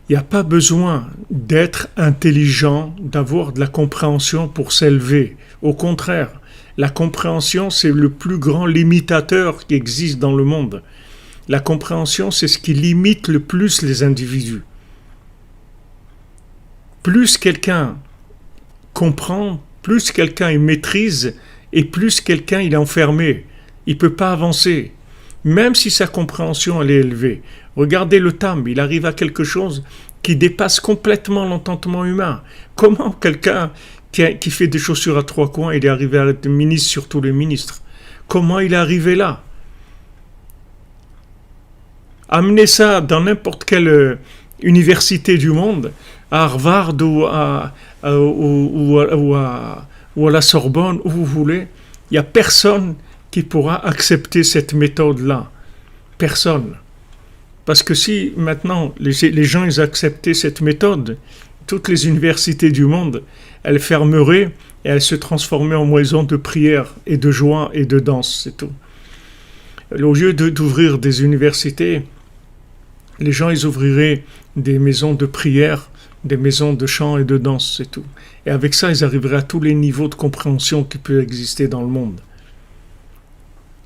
Il n'y a pas besoin d'être intelligent, d'avoir de la compréhension pour s'élever. Au contraire, la compréhension, c'est le plus grand limitateur qui existe dans le monde. La compréhension, c'est ce qui limite le plus les individus. Plus quelqu'un comprend, plus quelqu'un maîtrise, et plus quelqu'un il est enfermé, il ne peut pas avancer, même si sa compréhension elle est élevée. Regardez le Tam, il arrive à quelque chose qui dépasse complètement l'entendement humain. Comment quelqu'un qui fait des chaussures à trois coins, il est arrivé à être ministre sur tous les ministres? Comment il est arrivé là? Amenez ça dans n'importe quelle université du monde, à Harvard ou à la Sorbonne, où vous voulez, il n'y a personne qui pourra accepter cette méthode-là. Personne. Parce que si maintenant les gens ils acceptaient cette méthode, toutes les universités du monde, elles fermeraient et elles se transformeraient en maisons de prière et de joie et de danse, c'est tout. Au lieu d'ouvrir des universités, les gens ils ouvriraient des maisons de prière, des maisons de chant et de danse, c'est tout. Et avec ça, ils arriveraient à tous les niveaux de compréhension qui peuvent exister dans le monde.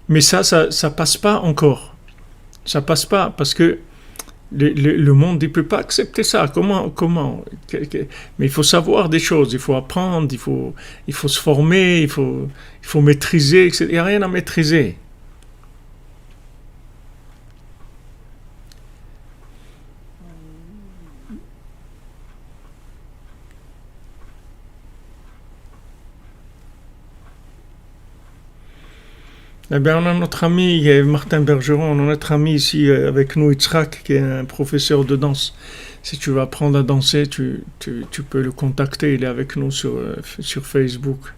Mais ça passe pas encore. Ça passe pas parce que le monde ne peut pas accepter ça. Comment? Mais il faut savoir des choses, il faut apprendre, il faut se former, il faut maîtriser, etc. Il n'y a rien à maîtriser. Eh bien, on a notre ami Martin Bergeron, on a notre ami ici avec nous, Yitzhak, qui est un professeur de danse. Si tu veux apprendre à danser, tu peux le contacter, il est avec nous sur Facebook.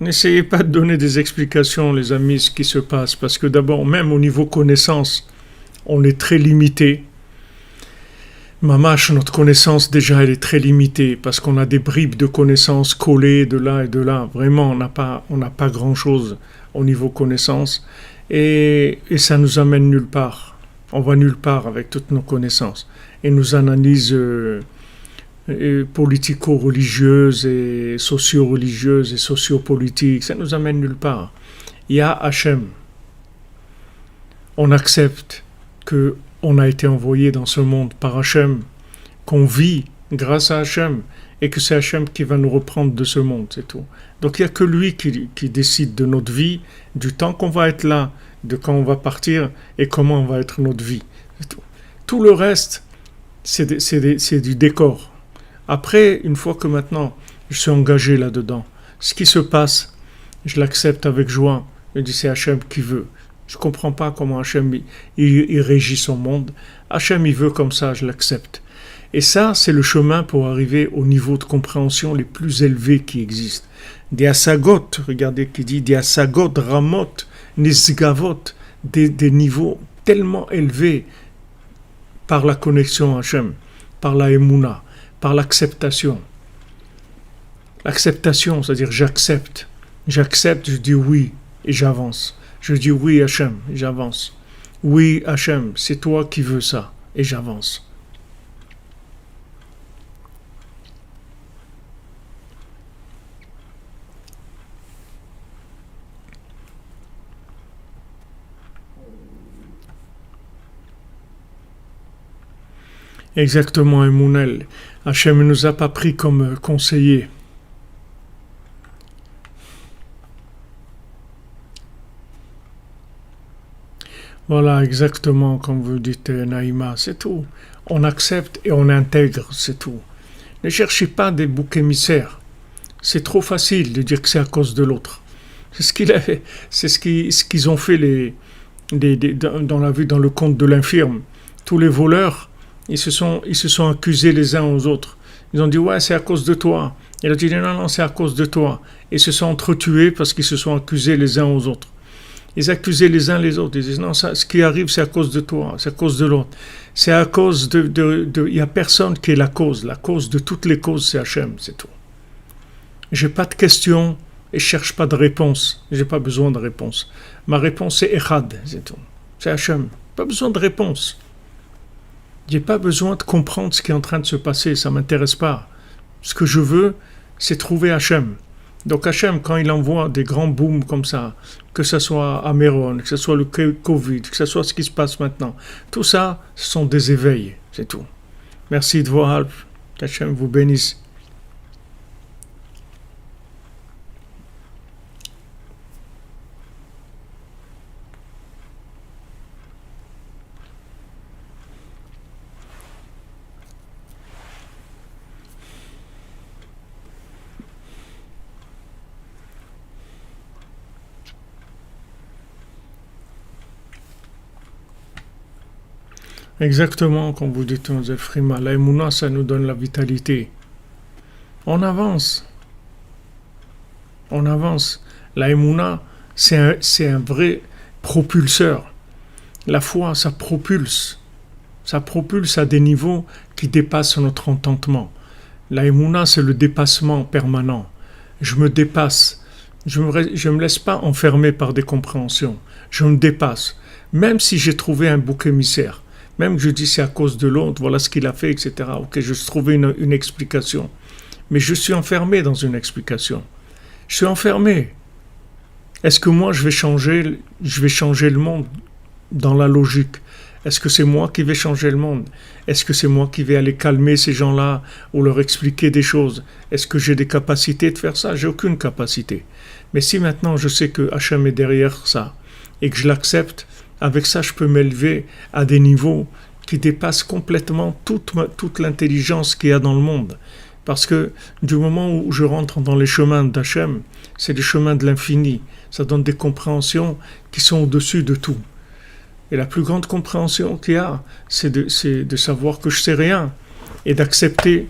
N'essayez pas de donner des explications, les amis, ce qui se passe, parce que d'abord, même au niveau connaissance, on est très limité. Mamache, notre connaissance déjà, elle est très limitée, parce qu'on a des bribes de connaissances collées de là et de là. Vraiment, on n'a pas grand-chose au niveau connaissance, et ça nous amène nulle part. On va nulle part avec toutes nos connaissances. Et nos analyses politico-religieuses et socio-religieuses et sociopolitiques, ça nous amène nulle part. Il y a Hachem. On accepte qu'on a été envoyé dans ce monde par Hachem, qu'on vit grâce à Hachem, et que c'est Hachem qui va nous reprendre de ce monde, c'est tout. Donc il n'y a que lui qui décide de notre vie, du temps qu'on va être là, de quand on va partir, et comment va être notre vie. C'est tout. Tout le reste, c'est du décor. Après, une fois que maintenant je suis engagé là-dedans, ce qui se passe, je l'accepte avec joie. Je dis c'est Hachem qui veut. Je ne comprends pas comment Hachem il régit son monde. Hachem il veut comme ça, je l'accepte. Et ça, c'est le chemin pour arriver au niveau de compréhension les plus élevés qui existent. Des asagot, regardez qui dit, des asagot, ramot, nisgavot, des niveaux tellement élevés par la connexion à Hachem, par la émouna, par l'acceptation. L'acceptation, c'est-à-dire j'accepte. J'accepte, je dis oui et j'avance. Je dis oui Hachem et j'avance. Oui Hachem, c'est toi qui veux ça et j'avance. Exactement, Emounel. Hachem ne nous a pas pris comme conseillers. Voilà, exactement comme vous dites, Naïma, c'est tout. On accepte et on intègre, c'est tout. Ne cherchez pas des boucs émissaires. C'est trop facile de dire que c'est à cause de l'autre. C'est ce qu'il a fait. C'est ce qu'ils ont fait dans la vie, dans le conte de l'infirme. Tous les voleurs, ils se sont accusés les uns aux autres. Ils ont dit ouais, c'est à cause de toi. Il a dit non, c'est à cause de toi. Ils se sont entretués parce qu'ils se sont accusés les uns aux autres. Ils accusaient les uns les autres. Ils disaient non, ça, ce qui arrive, c'est à cause de toi, c'est à cause de l'autre. C'est à cause il n'y a personne qui est la cause. La cause de toutes les causes, c'est Hachem, c'est tout. J'ai pas de questions et je cherche pas de réponse. J'ai pas besoin de réponse. Ma réponse c'est Echad, c'est tout. C'est Hachem. Pas besoin de réponse. J'ai pas besoin de comprendre ce qui est en train de se passer. Ça m'intéresse pas. Ce que je veux, c'est trouver Hachem. Donc Hachem, quand il envoie des grands booms comme ça, que ce soit à Méron, que ce soit le Covid, que ce soit ce qui se passe maintenant, tout ça, ce sont des éveils, c'est tout. Merci de vos help. Hachem vous bénisse. Exactement, comme vous dites, Mlle Frima, la Emouna, ça nous donne la vitalité. On avance. On avance. La Emouna, c'est un vrai propulseur. La foi, ça propulse. Ça propulse à des niveaux qui dépassent notre entendement. La Emouna, c'est le dépassement permanent. Je me dépasse. Je me laisse pas enfermer par des compréhensions. Je me dépasse. Même si j'ai trouvé un bouc émissaire. Même que je dis c'est à cause de l'autre, voilà ce qu'il a fait, etc. Ok, je trouve une explication. Mais je suis enfermé dans une explication. Je suis enfermé. Est-ce que moi je vais changer le monde dans la logique? Est-ce que c'est moi qui vais changer le monde? Est-ce que c'est moi qui vais aller calmer ces gens-là ou leur expliquer des choses? Est-ce que j'ai des capacités de faire ça? J'ai aucune capacité. Mais si maintenant je sais que Hachem est derrière ça et que je l'accepte, avec ça, je peux m'élever à des niveaux qui dépassent complètement toute l'intelligence qu'il y a dans le monde. Parce que du moment où je rentre dans les chemins d'Hachem, c'est les chemins de l'infini. Ça donne des compréhensions qui sont au-dessus de tout. Et la plus grande compréhension qu'il y a, c'est de savoir que je sais rien et d'accepter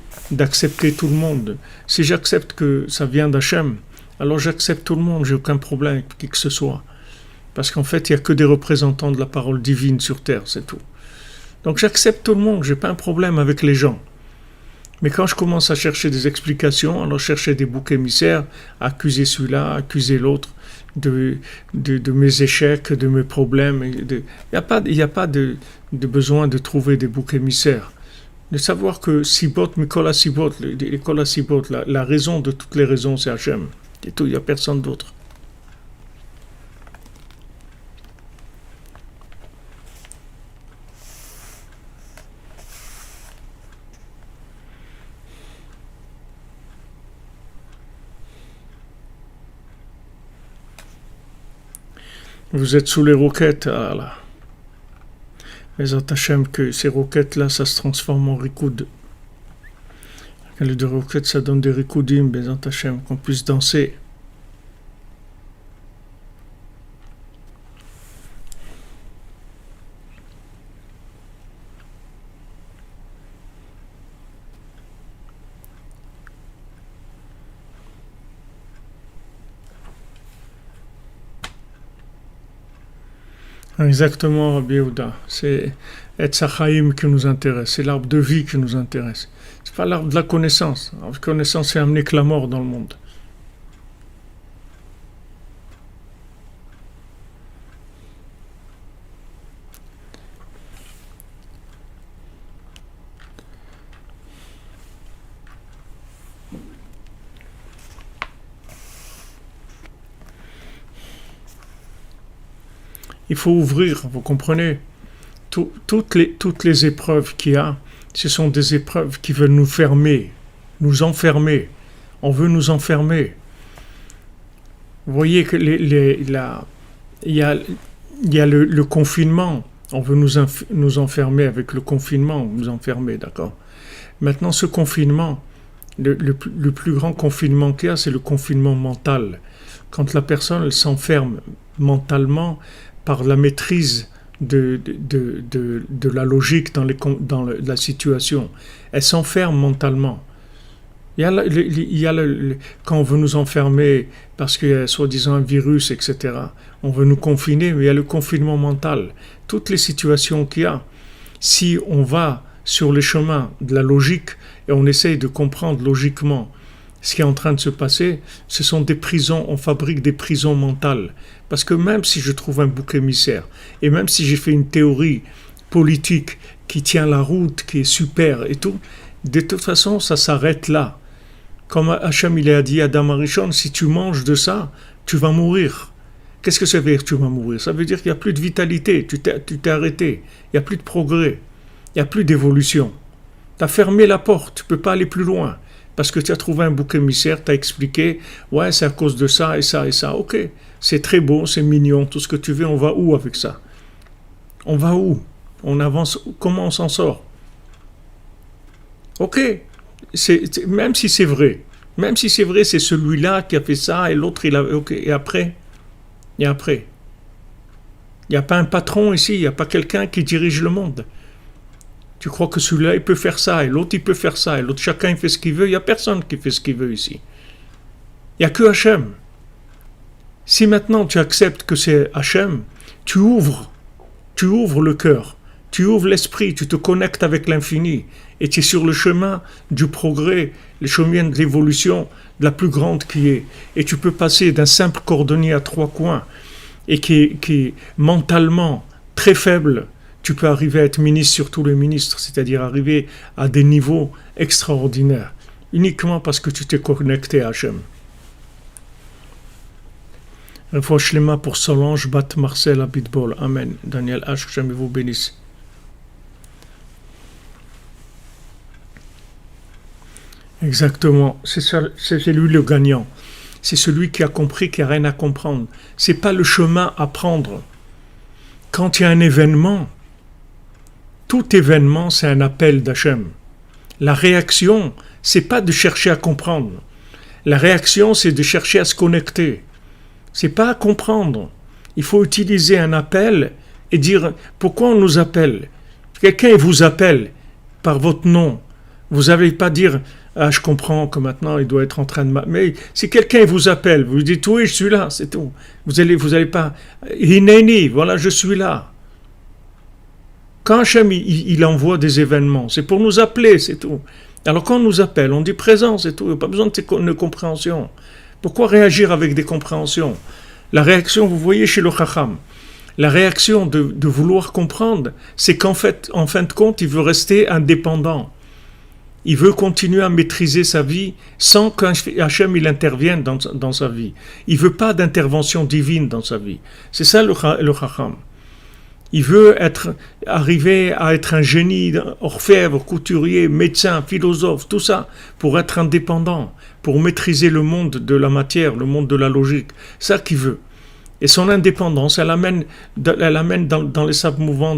tout le monde. Si j'accepte que ça vient d'Hachem, alors j'accepte tout le monde, j'ai aucun problème avec qui que ce soit. Parce qu'en fait, il n'y a que des représentants de la parole divine sur terre, c'est tout. Donc j'accepte tout le monde, je n'ai pas un problème avec les gens. Mais quand je commence à chercher des explications, alors chercher des boucs émissaires, accuser celui-là, accuser l'autre de mes échecs, de mes problèmes, il n'y a pas de besoin de trouver des boucs émissaires. De savoir que Sibot, Mikola Sibot, la raison de toutes les raisons, c'est Hachem. Et tout, il n'y a personne d'autre. Vous êtes sous les roquettes, ah là. Mais Hachem, que ces roquettes-là, ça se transforme en rikoud. Que le de roquette, ça donne des rikoudim, Bezant Hashem, qu'on puisse danser. Exactement, Rabbi Yehuda. C'est Etz Hachaim qui nous intéresse, c'est l'arbre de vie qui nous intéresse. C'est pas l'arbre de la connaissance. La connaissance, c'est amener que la mort dans le monde. Il faut ouvrir, vous comprenez? Toutes les épreuves qu'il y a, ce sont des épreuves qui veulent nous fermer, nous enfermer. On veut nous enfermer. Vous voyez que il y a le confinement. On veut nous enfermer avec le confinement, nous enfermer, d'accord? Maintenant, ce confinement, le plus grand confinement qu'il y a, c'est le confinement mental. Quand la personne elle s'enferme mentalement par la maîtrise de la logique dans la situation. Elle s'enferme mentalement. Quand on veut nous enfermer parce qu'il y a soi-disant un virus, etc., on veut nous confiner, mais il y a le confinement mental. Toutes les situations qu'il y a, si on va sur les chemins de la logique et on essaye de comprendre logiquement ce qui est en train de se passer, ce sont des prisons, on fabrique des prisons mentales. Parce que même si je trouve un bouc émissaire, et même si j'ai fait une théorie politique qui tient la route, qui est super et tout, de toute façon, ça s'arrête là. Comme Hachem il a dit à Adam Arishon, si tu manges de ça, tu vas mourir. Qu'est-ce que ça veut dire tu vas mourir? Ça veut dire qu'il n'y a plus de vitalité, tu t'es arrêté, il n'y a plus de progrès, il n'y a plus d'évolution. Tu as fermé la porte, tu ne peux pas aller plus loin. Parce que tu as trouvé un bouc émissaire, tu as expliqué, ouais, c'est à cause de ça et ça et ça. Ok, c'est très beau, c'est mignon, tout ce que tu veux, on va où avec ça? On va où? On avance, comment on s'en sort? Ok, même si c'est vrai, c'est celui-là qui a fait ça et l'autre, il a. Ok, et après? Et après? Il n'y a pas un patron ici, il n'y a pas quelqu'un qui dirige le monde. Tu crois que celui-là, il peut faire ça, et l'autre, il peut faire ça, et l'autre, chacun, il fait ce qu'il veut. Il n'y a personne qui fait ce qu'il veut ici. Il n'y a que Hachem. Si maintenant tu acceptes que c'est Hachem, tu ouvres le cœur, tu ouvres l'esprit, tu te connectes avec l'infini, et tu es sur le chemin du progrès, le chemin de l'évolution, de la plus grande qui est. Et tu peux passer d'un simple cordonnier à 3 coins, et qui est mentalement très faible. Tu peux arriver à être ministre sur tous les ministres, c'est-à-dire arriver à des niveaux extraordinaires, uniquement parce que tu t'es connecté à Hachem. Refoua Shlema pour Solange Bat Marcel Abitbol. Amen. Daniel H. Que Hachem vous bénisse. Exactement. C'est lui le gagnant. C'est celui qui a compris qu'il n'y a rien à comprendre. Ce n'est pas le chemin à prendre. Quand il y a un événement, tout événement, c'est un appel d'Hachem. La réaction, c'est pas de chercher à comprendre. La réaction, c'est de chercher à se connecter. C'est pas à comprendre. Il faut utiliser un appel et dire pourquoi on nous appelle. Quelqu'un vous appelle par votre nom. Vous n'allez pas dire ah je comprends que maintenant il doit être en train de mais si quelqu'un vous appelle, vous dites oui je suis là, c'est tout. Vous allez pas Hineni, voilà je suis là. Quand Hachem il envoie des événements, c'est pour nous appeler, c'est tout. Alors quand on nous appelle, on dit présent, c'est tout. Il n'y a pas besoin de compréhension. Pourquoi réagir avec des compréhensions? La réaction, vous voyez chez le Chacham, la réaction de vouloir comprendre, c'est qu'en fait, en fin de compte, il veut rester indépendant. Il veut continuer à maîtriser sa vie sans qu'Hachem il intervienne dans sa vie. Il ne veut pas d'intervention divine dans sa vie. C'est ça le Chacham. Il veut arriver à être un génie, orfèvre, couturier, médecin, philosophe, tout ça, pour être indépendant, pour maîtriser le monde de la matière, le monde de la logique. C'est ça qu'il veut. Et son indépendance, elle l'amène dans les sables mouvants,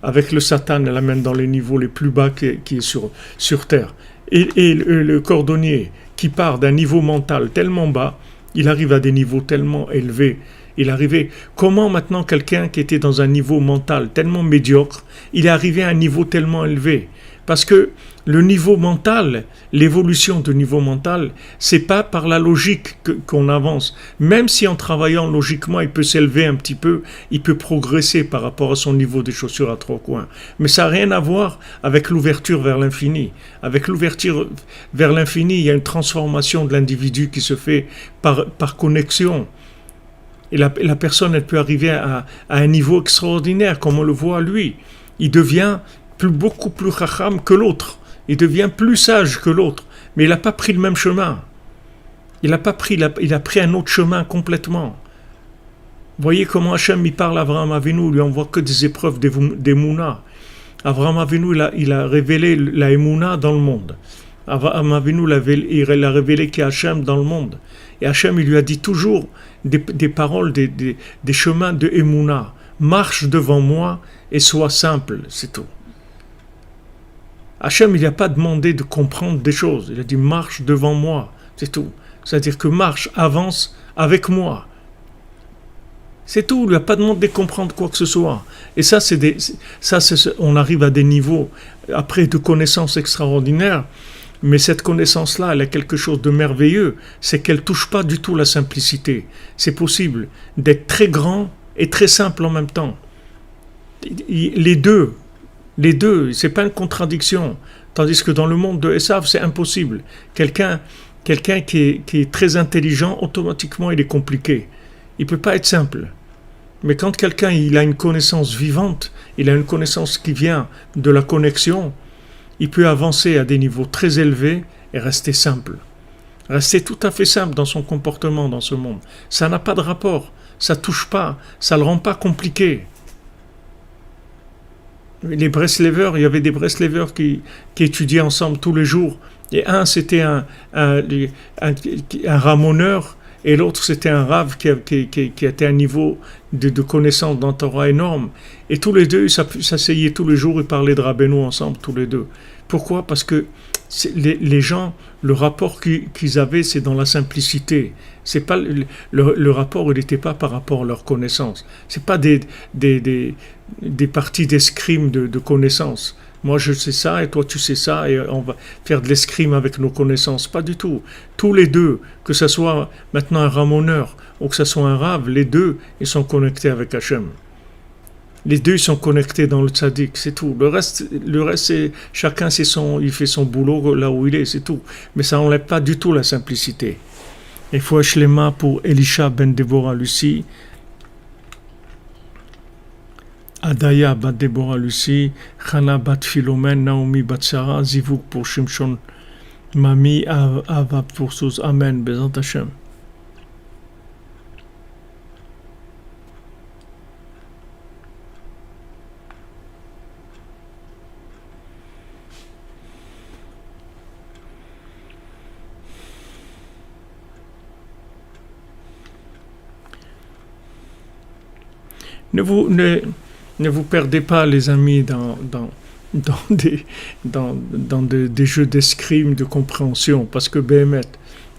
avec le Satan, elle l'amène dans les niveaux les plus bas qui est sur terre. Et le cordonnier qui part d'un niveau mental tellement bas, il arrive à des niveaux tellement élevés. Il arrivait. Comment maintenant quelqu'un qui était dans un niveau mental tellement médiocre, il est arrivé à un niveau tellement élevé? Parce que le niveau mental, l'évolution du niveau mental, c'est pas par la logique qu'on avance. Même si en travaillant logiquement, il peut s'élever un petit peu, il peut progresser par rapport à son niveau des chaussures à trois coins. Mais ça n'a rien à voir avec l'ouverture vers l'infini. Avec l'ouverture vers l'infini, il y a une transformation de l'individu qui se fait par connexion. Et la personne, elle peut arriver à un niveau extraordinaire, comme on le voit lui. Il devient beaucoup plus chacham que l'autre. Il devient plus sage que l'autre. Mais il n'a pas pris le même chemin. Il a pris un autre chemin complètement. Voyez comment Hachem il parle à Avraham Avinu, il lui envoie que des épreuves d'Emouna. Avraham Avinu, il a révélé la Emouna dans le monde. Avraham Avinu, il a révélé qu'il y a Hachem dans le monde. Et Hachem, il lui a dit toujours des paroles, des chemins de Emouna. Marche devant moi et sois simple, c'est tout. Hachem, il n'a pas demandé de comprendre des choses. Il a dit marche devant moi, c'est tout. C'est-à-dire que marche, avance avec moi. C'est tout. Il n'a pas demandé de comprendre quoi que ce soit. Et ça, on arrive à des niveaux après de connaissances extraordinaires. Mais cette connaissance-là, elle a quelque chose de merveilleux. C'est qu'elle ne touche pas du tout la simplicité. C'est possible d'être très grand et très simple en même temps. Les deux, c'est pas une contradiction. Tandis que dans le monde de Esav, c'est impossible. Quelqu'un qui est très intelligent, automatiquement, il est compliqué. Il peut pas être simple. Mais quand quelqu'un il a une connaissance vivante, il a une connaissance qui vient de la connexion, il peut avancer à des niveaux très élevés et rester simple. Rester tout à fait simple dans son comportement dans ce monde. Ça n'a pas de rapport. Ça touche pas. Ça le rend pas compliqué. Les Breslevers, il y avait des Breslevers qui étudiaient ensemble tous les jours. Et un, c'était un ramoneur, et l'autre, c'était un rave qui était à un niveau de connaissance dans Torah énorme. Et tous les deux, ils s'asseyaient tous les jours et parlaient de Rabbeinu ensemble, tous les deux. Pourquoi? Parce que les gens, le rapport qu'ils avaient, c'est dans la simplicité. C'est pas le rapport, il n'était pas par rapport à leur connaissance. C'est pas des parties d'escrime de connaissances. Moi je sais ça et toi tu sais ça et on va faire de l'escrime avec nos connaissances. Pas du tout. Tous les deux, que ce soit maintenant un ramoneur ou que ce soit un rave, les deux ils sont connectés avec Hachem. Les deux ils sont connectés dans le tzaddik, c'est tout. Le reste c'est chacun il fait son boulot là où il est, c'est tout. Mais ça n'enlève pas du tout la simplicité. Il faut Shlema pour Elisha ben Deborah Lucie, Adaya bat Deborah Lucie, Chana bat Philomène, Naomi bat Sarah, Zivuk pour Shimshon, Mami Ava pour Souz. Amen. Bezant Hashem. Ne vous perdez pas, les amis, dans des jeux d'escrime, de compréhension, parce que Béhémet,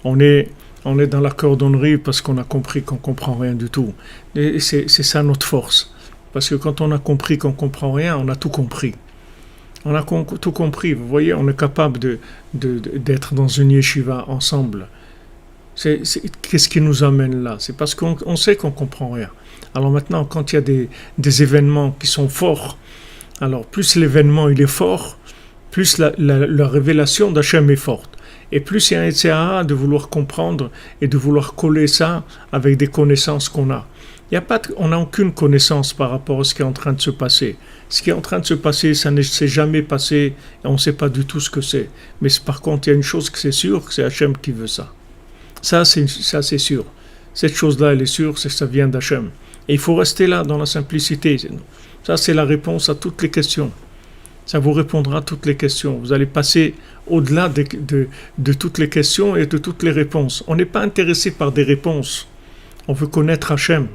on est dans la cordonnerie parce qu'on a compris qu'on ne comprend rien du tout. Et c'est ça notre force. Parce que quand on a compris qu'on ne comprend rien, on a tout compris. On a tout compris. Vous voyez, on est capable d'être dans une yeshiva ensemble. Qu'est-ce qui nous amène là? C'est parce qu'on sait qu'on ne comprend rien. Alors maintenant, quand il y a des événements qui sont forts, alors plus l'événement il est fort, plus la révélation d'Hachem est forte. Et plus il y a un etc. de vouloir comprendre et de vouloir coller ça avec des connaissances qu'on a. On n'a aucune connaissance par rapport à ce qui est en train de se passer. Ce qui est en train de se passer, ça ne s'est jamais passé et on ne sait pas du tout ce que c'est. Mais par contre, il y a une chose que c'est sûr, que c'est Hachem qui veut ça. Ça, c'est sûr. Cette chose-là, elle est sûre, c'est que ça vient d'Hachem. Et il faut rester là, dans la simplicité. Ça, c'est la réponse à toutes les questions. Ça vous répondra à toutes les questions. Vous allez passer au-delà de toutes les questions et de toutes les réponses. On n'est pas intéressé par des réponses. On veut connaître Hachem.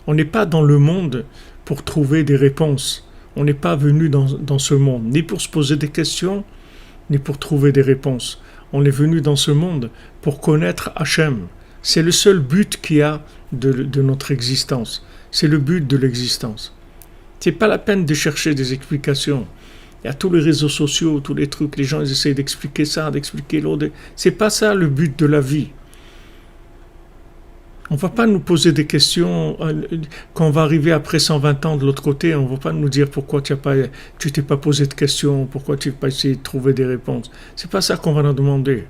On n'est pas dans le monde pour trouver des réponses. On n'est pas venu dans ce monde, ni pour se poser des questions, ni pour trouver des réponses. On est venu dans ce monde pour connaître Hachem. C'est le seul but qu'il y a de notre existence. C'est le but de l'existence. C'est pas la peine de chercher des explications. Il y a tous les réseaux sociaux, tous les trucs, les gens ils essayent d'expliquer ça, d'expliquer l'autre. C'est pas ça le but de la vie. On ne va pas nous poser des questions quand on va arriver après 120 ans de l'autre côté. On ne va pas nous dire pourquoi tu t'es pas posé de questions, pourquoi tu n'as pas essayé de trouver des réponses. C'est pas ça qu'on va nous demander.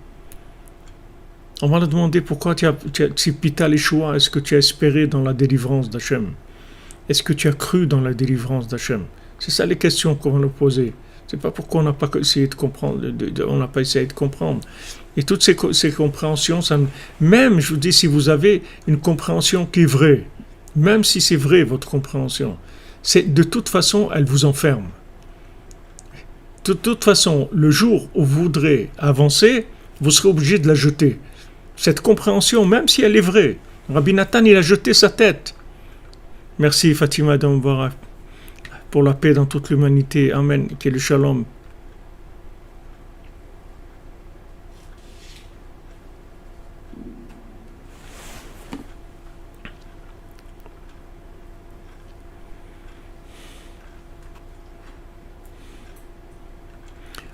On va nous demander pourquoi si Pita les choix, est-ce que tu as espéré dans la délivrance d'Hachem? Est-ce que tu as cru dans la délivrance d'Hachem? C'est ça les questions qu'on va nous poser. C'est pas pourquoi on n'a pas essayé de comprendre, on n'a pas essayé de comprendre. Et toutes ces compréhensions, même, je vous dis, si vous avez une compréhension qui est vraie, même si c'est vrai votre compréhension, de toute façon, elle vous enferme. De toute façon, le jour où vous voudrez avancer, vous serez obligé de la jeter. Cette compréhension, même si elle est vraie, Rabbi Nathan, il a jeté sa tête. Merci Fatima Damvara pour la paix dans toute l'humanité. Amen. Qui est le shalom.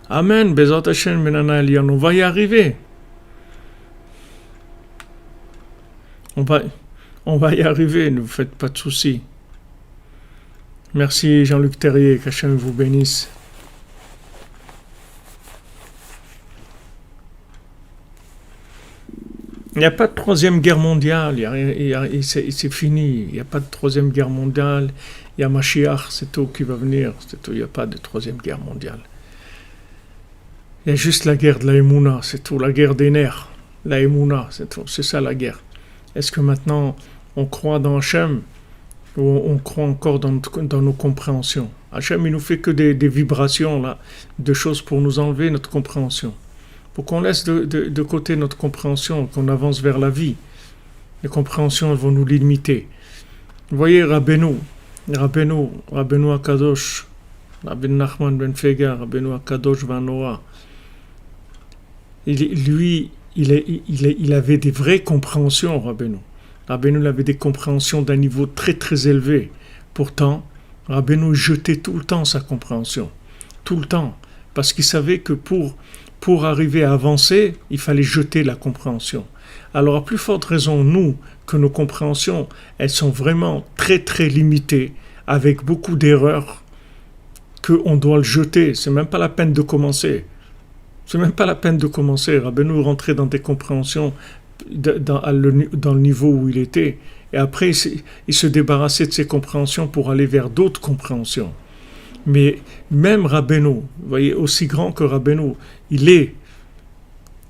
Amen. Bezat Hashem Menana Elian. On va y arriver. On va y arriver. Ne vous faites pas de soucis. Merci Jean-Luc Terrier, qu'Hachem vous bénisse. Il n'y a pas de troisième guerre mondiale, c'est fini, il n'y a pas de troisième guerre mondiale, il y a Mashiach, c'est tout qui va venir, c'est tout, il n'y a pas de troisième guerre mondiale. Il y a juste la guerre de la Emouna, c'est tout, la guerre des nerfs, la Emouna, c'est tout, c'est ça la guerre. Est-ce que maintenant on croit dans Hachem? On croit encore dans nos compréhensions. Hachem, il nous fait que des vibrations là, de choses pour nous enlever notre compréhension. Pour qu'on laisse de côté notre compréhension, qu'on avance vers la vie. Les compréhensions elles vont nous limiter. Vous voyez Rabbeinu Akadosh, Rabbi Nachman ben Fega, Rabbeinu Akadosh Vanoa. Il avait des vraies compréhensions, Rabbeinu. Rabbeinu avait des compréhensions d'un niveau très très élevé. Pourtant, Rabbeinu jetait tout le temps sa compréhension. Tout le temps. Parce qu'il savait que pour arriver à avancer, il fallait jeter la compréhension. Alors à plus forte raison, nous, que nos compréhensions, elles sont vraiment très très limitées, avec beaucoup d'erreurs, qu'on doit le jeter. C'est même pas la peine de commencer. C'est même pas la peine de commencer. Rabbeinu rentrait dans des compréhensions dans le niveau où il était, et après il se débarrassait de ses compréhensions pour aller vers d'autres compréhensions. Mais même Rabbeinu, vous voyez, aussi grand que Rabbeinu, il est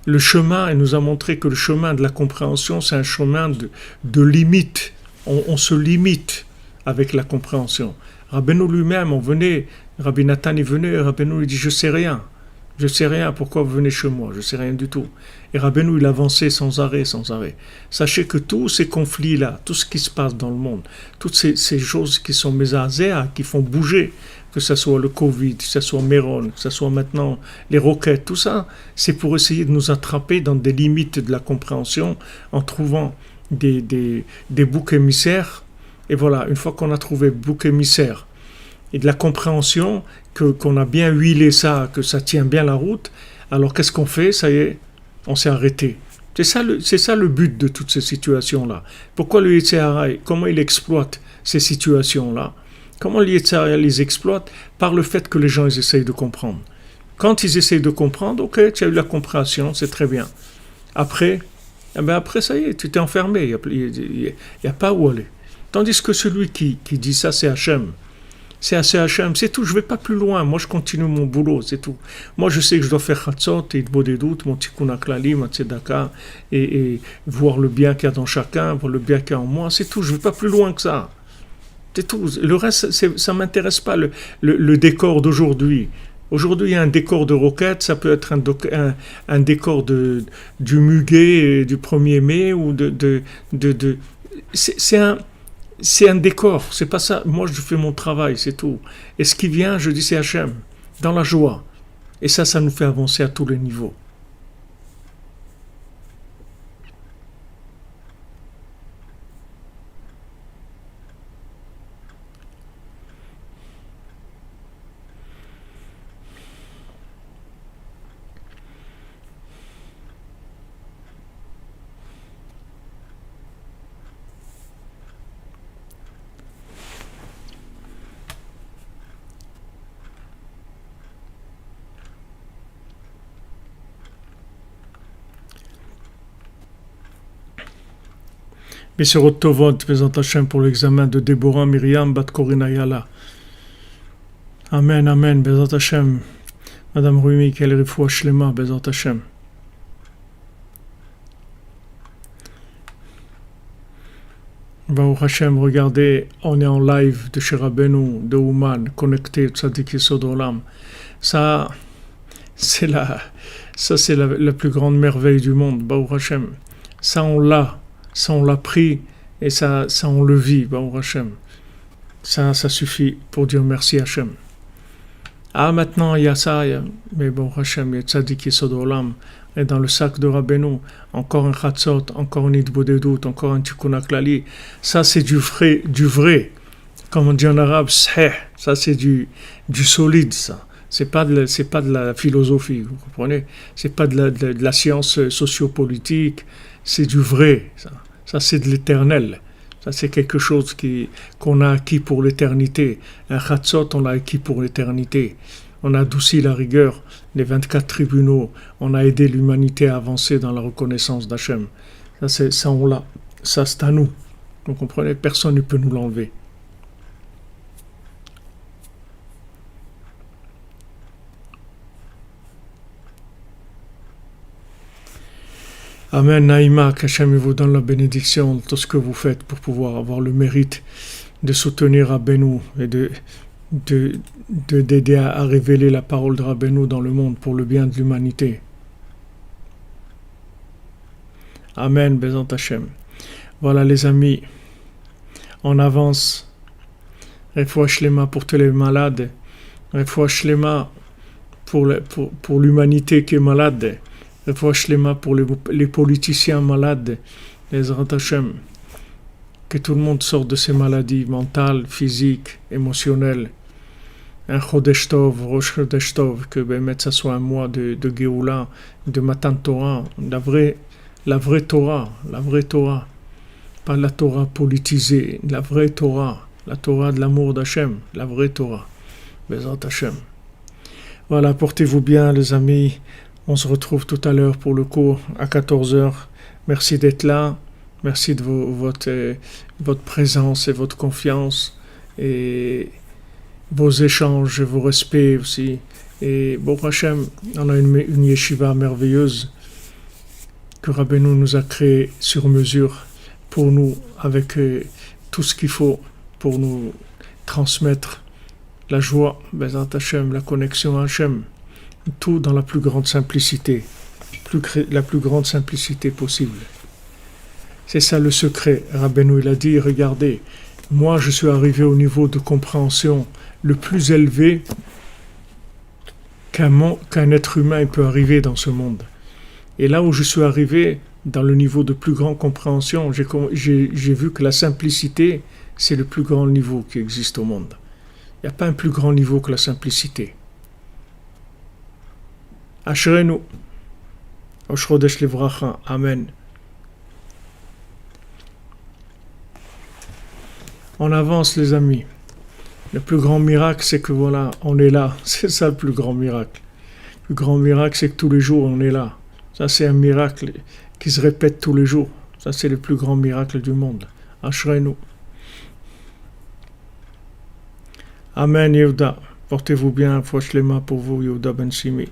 le chemin, il nous a montré que le chemin de la compréhension, c'est un chemin de limite. On se limite avec la compréhension. Rabbeinu lui-même, Rabbi Nathan il venait, Rabbeinu lui dit, je sais rien, pourquoi vous venez chez moi, je sais rien du tout. Et Rabbeinu, il avançait sans arrêt. Sachez que tous ces conflits-là, tout ce qui se passe dans le monde, toutes ces choses qui sont mésazéa, qui font bouger, que ce soit le Covid, que ce soit Méron, que ce soit maintenant les roquettes, tout ça, c'est pour essayer de nous attraper dans des limites de la compréhension en trouvant des boucs émissaires. Et voilà, une fois qu'on a trouvé bouc émissaire et de la compréhension, qu'on a bien huilé ça, que ça tient bien la route, alors qu'est-ce qu'on fait? Ça y est, on s'est arrêté. C'est ça le but de toutes ces situations-là. Pourquoi le Yetzirah, comment il exploite ces situations-là? Comment le Yetzirah les exploite? Par le fait que les gens ils essayent de comprendre. Quand ils essayent de comprendre, ok, tu as eu la compréhension, c'est très bien. Après, ça y est, tu t'es enfermé, il n'y a pas où aller. Tandis que celui qui dit ça, c'est Hachem. C'est assez Hachem, c'est tout, je ne vais pas plus loin, moi je continue mon boulot, c'est tout. Moi je sais que je dois faire Chatzot, et des doutes, mon tikkun haklali, ma tzedaka, et voir le bien qu'il y a dans chacun, voir le bien qu'il y a en moi, c'est tout, je ne vais pas plus loin que ça. C'est tout, le reste, ça ne m'intéresse pas, le décor d'aujourd'hui. Aujourd'hui, il y a un décor de roquette, ça peut être un décor du muguet du 1er mai, ou c'est un décor, c'est pas ça. Moi, je fais mon travail, c'est tout. Et ce qui vient, je dis, c'est Hachem, dans la joie. Et ça nous fait avancer à tous les niveaux. Besserot Tovot, Bezat Hashem, pour l'examen de Déborah Myriam Bat Korina Yala. Amen, Amen, Bezat Hashem. Madame Rumi, quel refoua shlema, Bezat Hashem. Baruch Hashem, regardez, on est en live de chez Rabbeinu, de Ouman, connecté, Tzadik Yesod Olam. Ça, c'est la plus grande merveille du monde, Baruch Hashem. Ça, on l'a pris, et ça on le vit, Baruch Hashem. Ça suffit pour dire merci Hashem. Ah, maintenant, il y a ça, mais Baruch Hashem, il y a Tzadik Yesod Olam, et dans le sac de Rabbeinu, encore un Chatzot, encore un Idbodedut, encore un Tikkun HaKlali. Ça, c'est du vrai. Comme on dit en arabe, sahih. Ça, c'est du solide, ça. C'est pas de la philosophie, vous comprenez? C'est pas de la science sociopolitique. C'est du vrai, ça. Ça, c'est de l'éternel. Ça, c'est quelque chose qu'on a acquis pour l'éternité. Un Chatzot, on l'a acquis pour l'éternité. On a adouci la rigueur, les 24 tribunaux. On a aidé l'humanité à avancer dans la reconnaissance d'Hachem. Ça, on l'a. Ça, c'est à nous. Vous comprenez? Personne ne peut nous l'enlever. Amen, Naïma, qu'Hachem vous donne la bénédiction de tout ce que vous faites pour pouvoir avoir le mérite de soutenir Rabbeinu et d'aider à révéler la parole de Rabbeinu dans le monde pour le bien de l'humanité. Amen, Bezant Hachem. Voilà les amis, on avance. Refoua shlema pour tous les malades. Refoua shlema pour l'humanité qui est malade. Refoua shlema pour les politiciens malades. Les Hashem. Que tout le monde sorte de ces maladies mentales, physiques, émotionnelles. Un Chodesh Tov, Rosh Chodesh Tov, que ça soit un mois de Géoula, de Matan Torah, la vraie Torah, pas la Torah politisée, la vraie Torah, la Torah de l'amour d'Hachem, la vraie Torah, Bezat Hachem. Voilà, portez-vous bien les amis, on se retrouve tout à l'heure pour le cours à 14h. Merci d'être là. Merci de votre présence et votre confiance et vos échanges, vos respects aussi. Et Baruch Hashem, on a une yeshiva merveilleuse que Rabbeinu nous a créée sur mesure pour nous, avec tout ce qu'il faut pour nous transmettre la joie, Bezat Hashem, la connexion à Hashem, tout dans la plus grande simplicité, la plus grande simplicité possible. C'est ça le secret. Rabbeinu il a dit, regardez, moi je suis arrivé au niveau de compréhension le plus élevé qu'un être humain peut arriver dans ce monde. Et là où je suis arrivé, dans le niveau de plus grande compréhension, j'ai vu que la simplicité, c'est le plus grand niveau qui existe au monde. Il n'y a pas un plus grand niveau que la simplicité. Ashrenu, Oshrodesh Livracha, Amen. On avance les amis. Le plus grand miracle, c'est que voilà, on est là. C'est ça le plus grand miracle. Le plus grand miracle, c'est que tous les jours, on est là. Ça, c'est un miracle qui se répète tous les jours. Ça, c'est le plus grand miracle du monde. Ashrenu. Amen, Yehuda. Portez-vous bien. Fouach Lema pour vous, Yehuda Ben Shimi.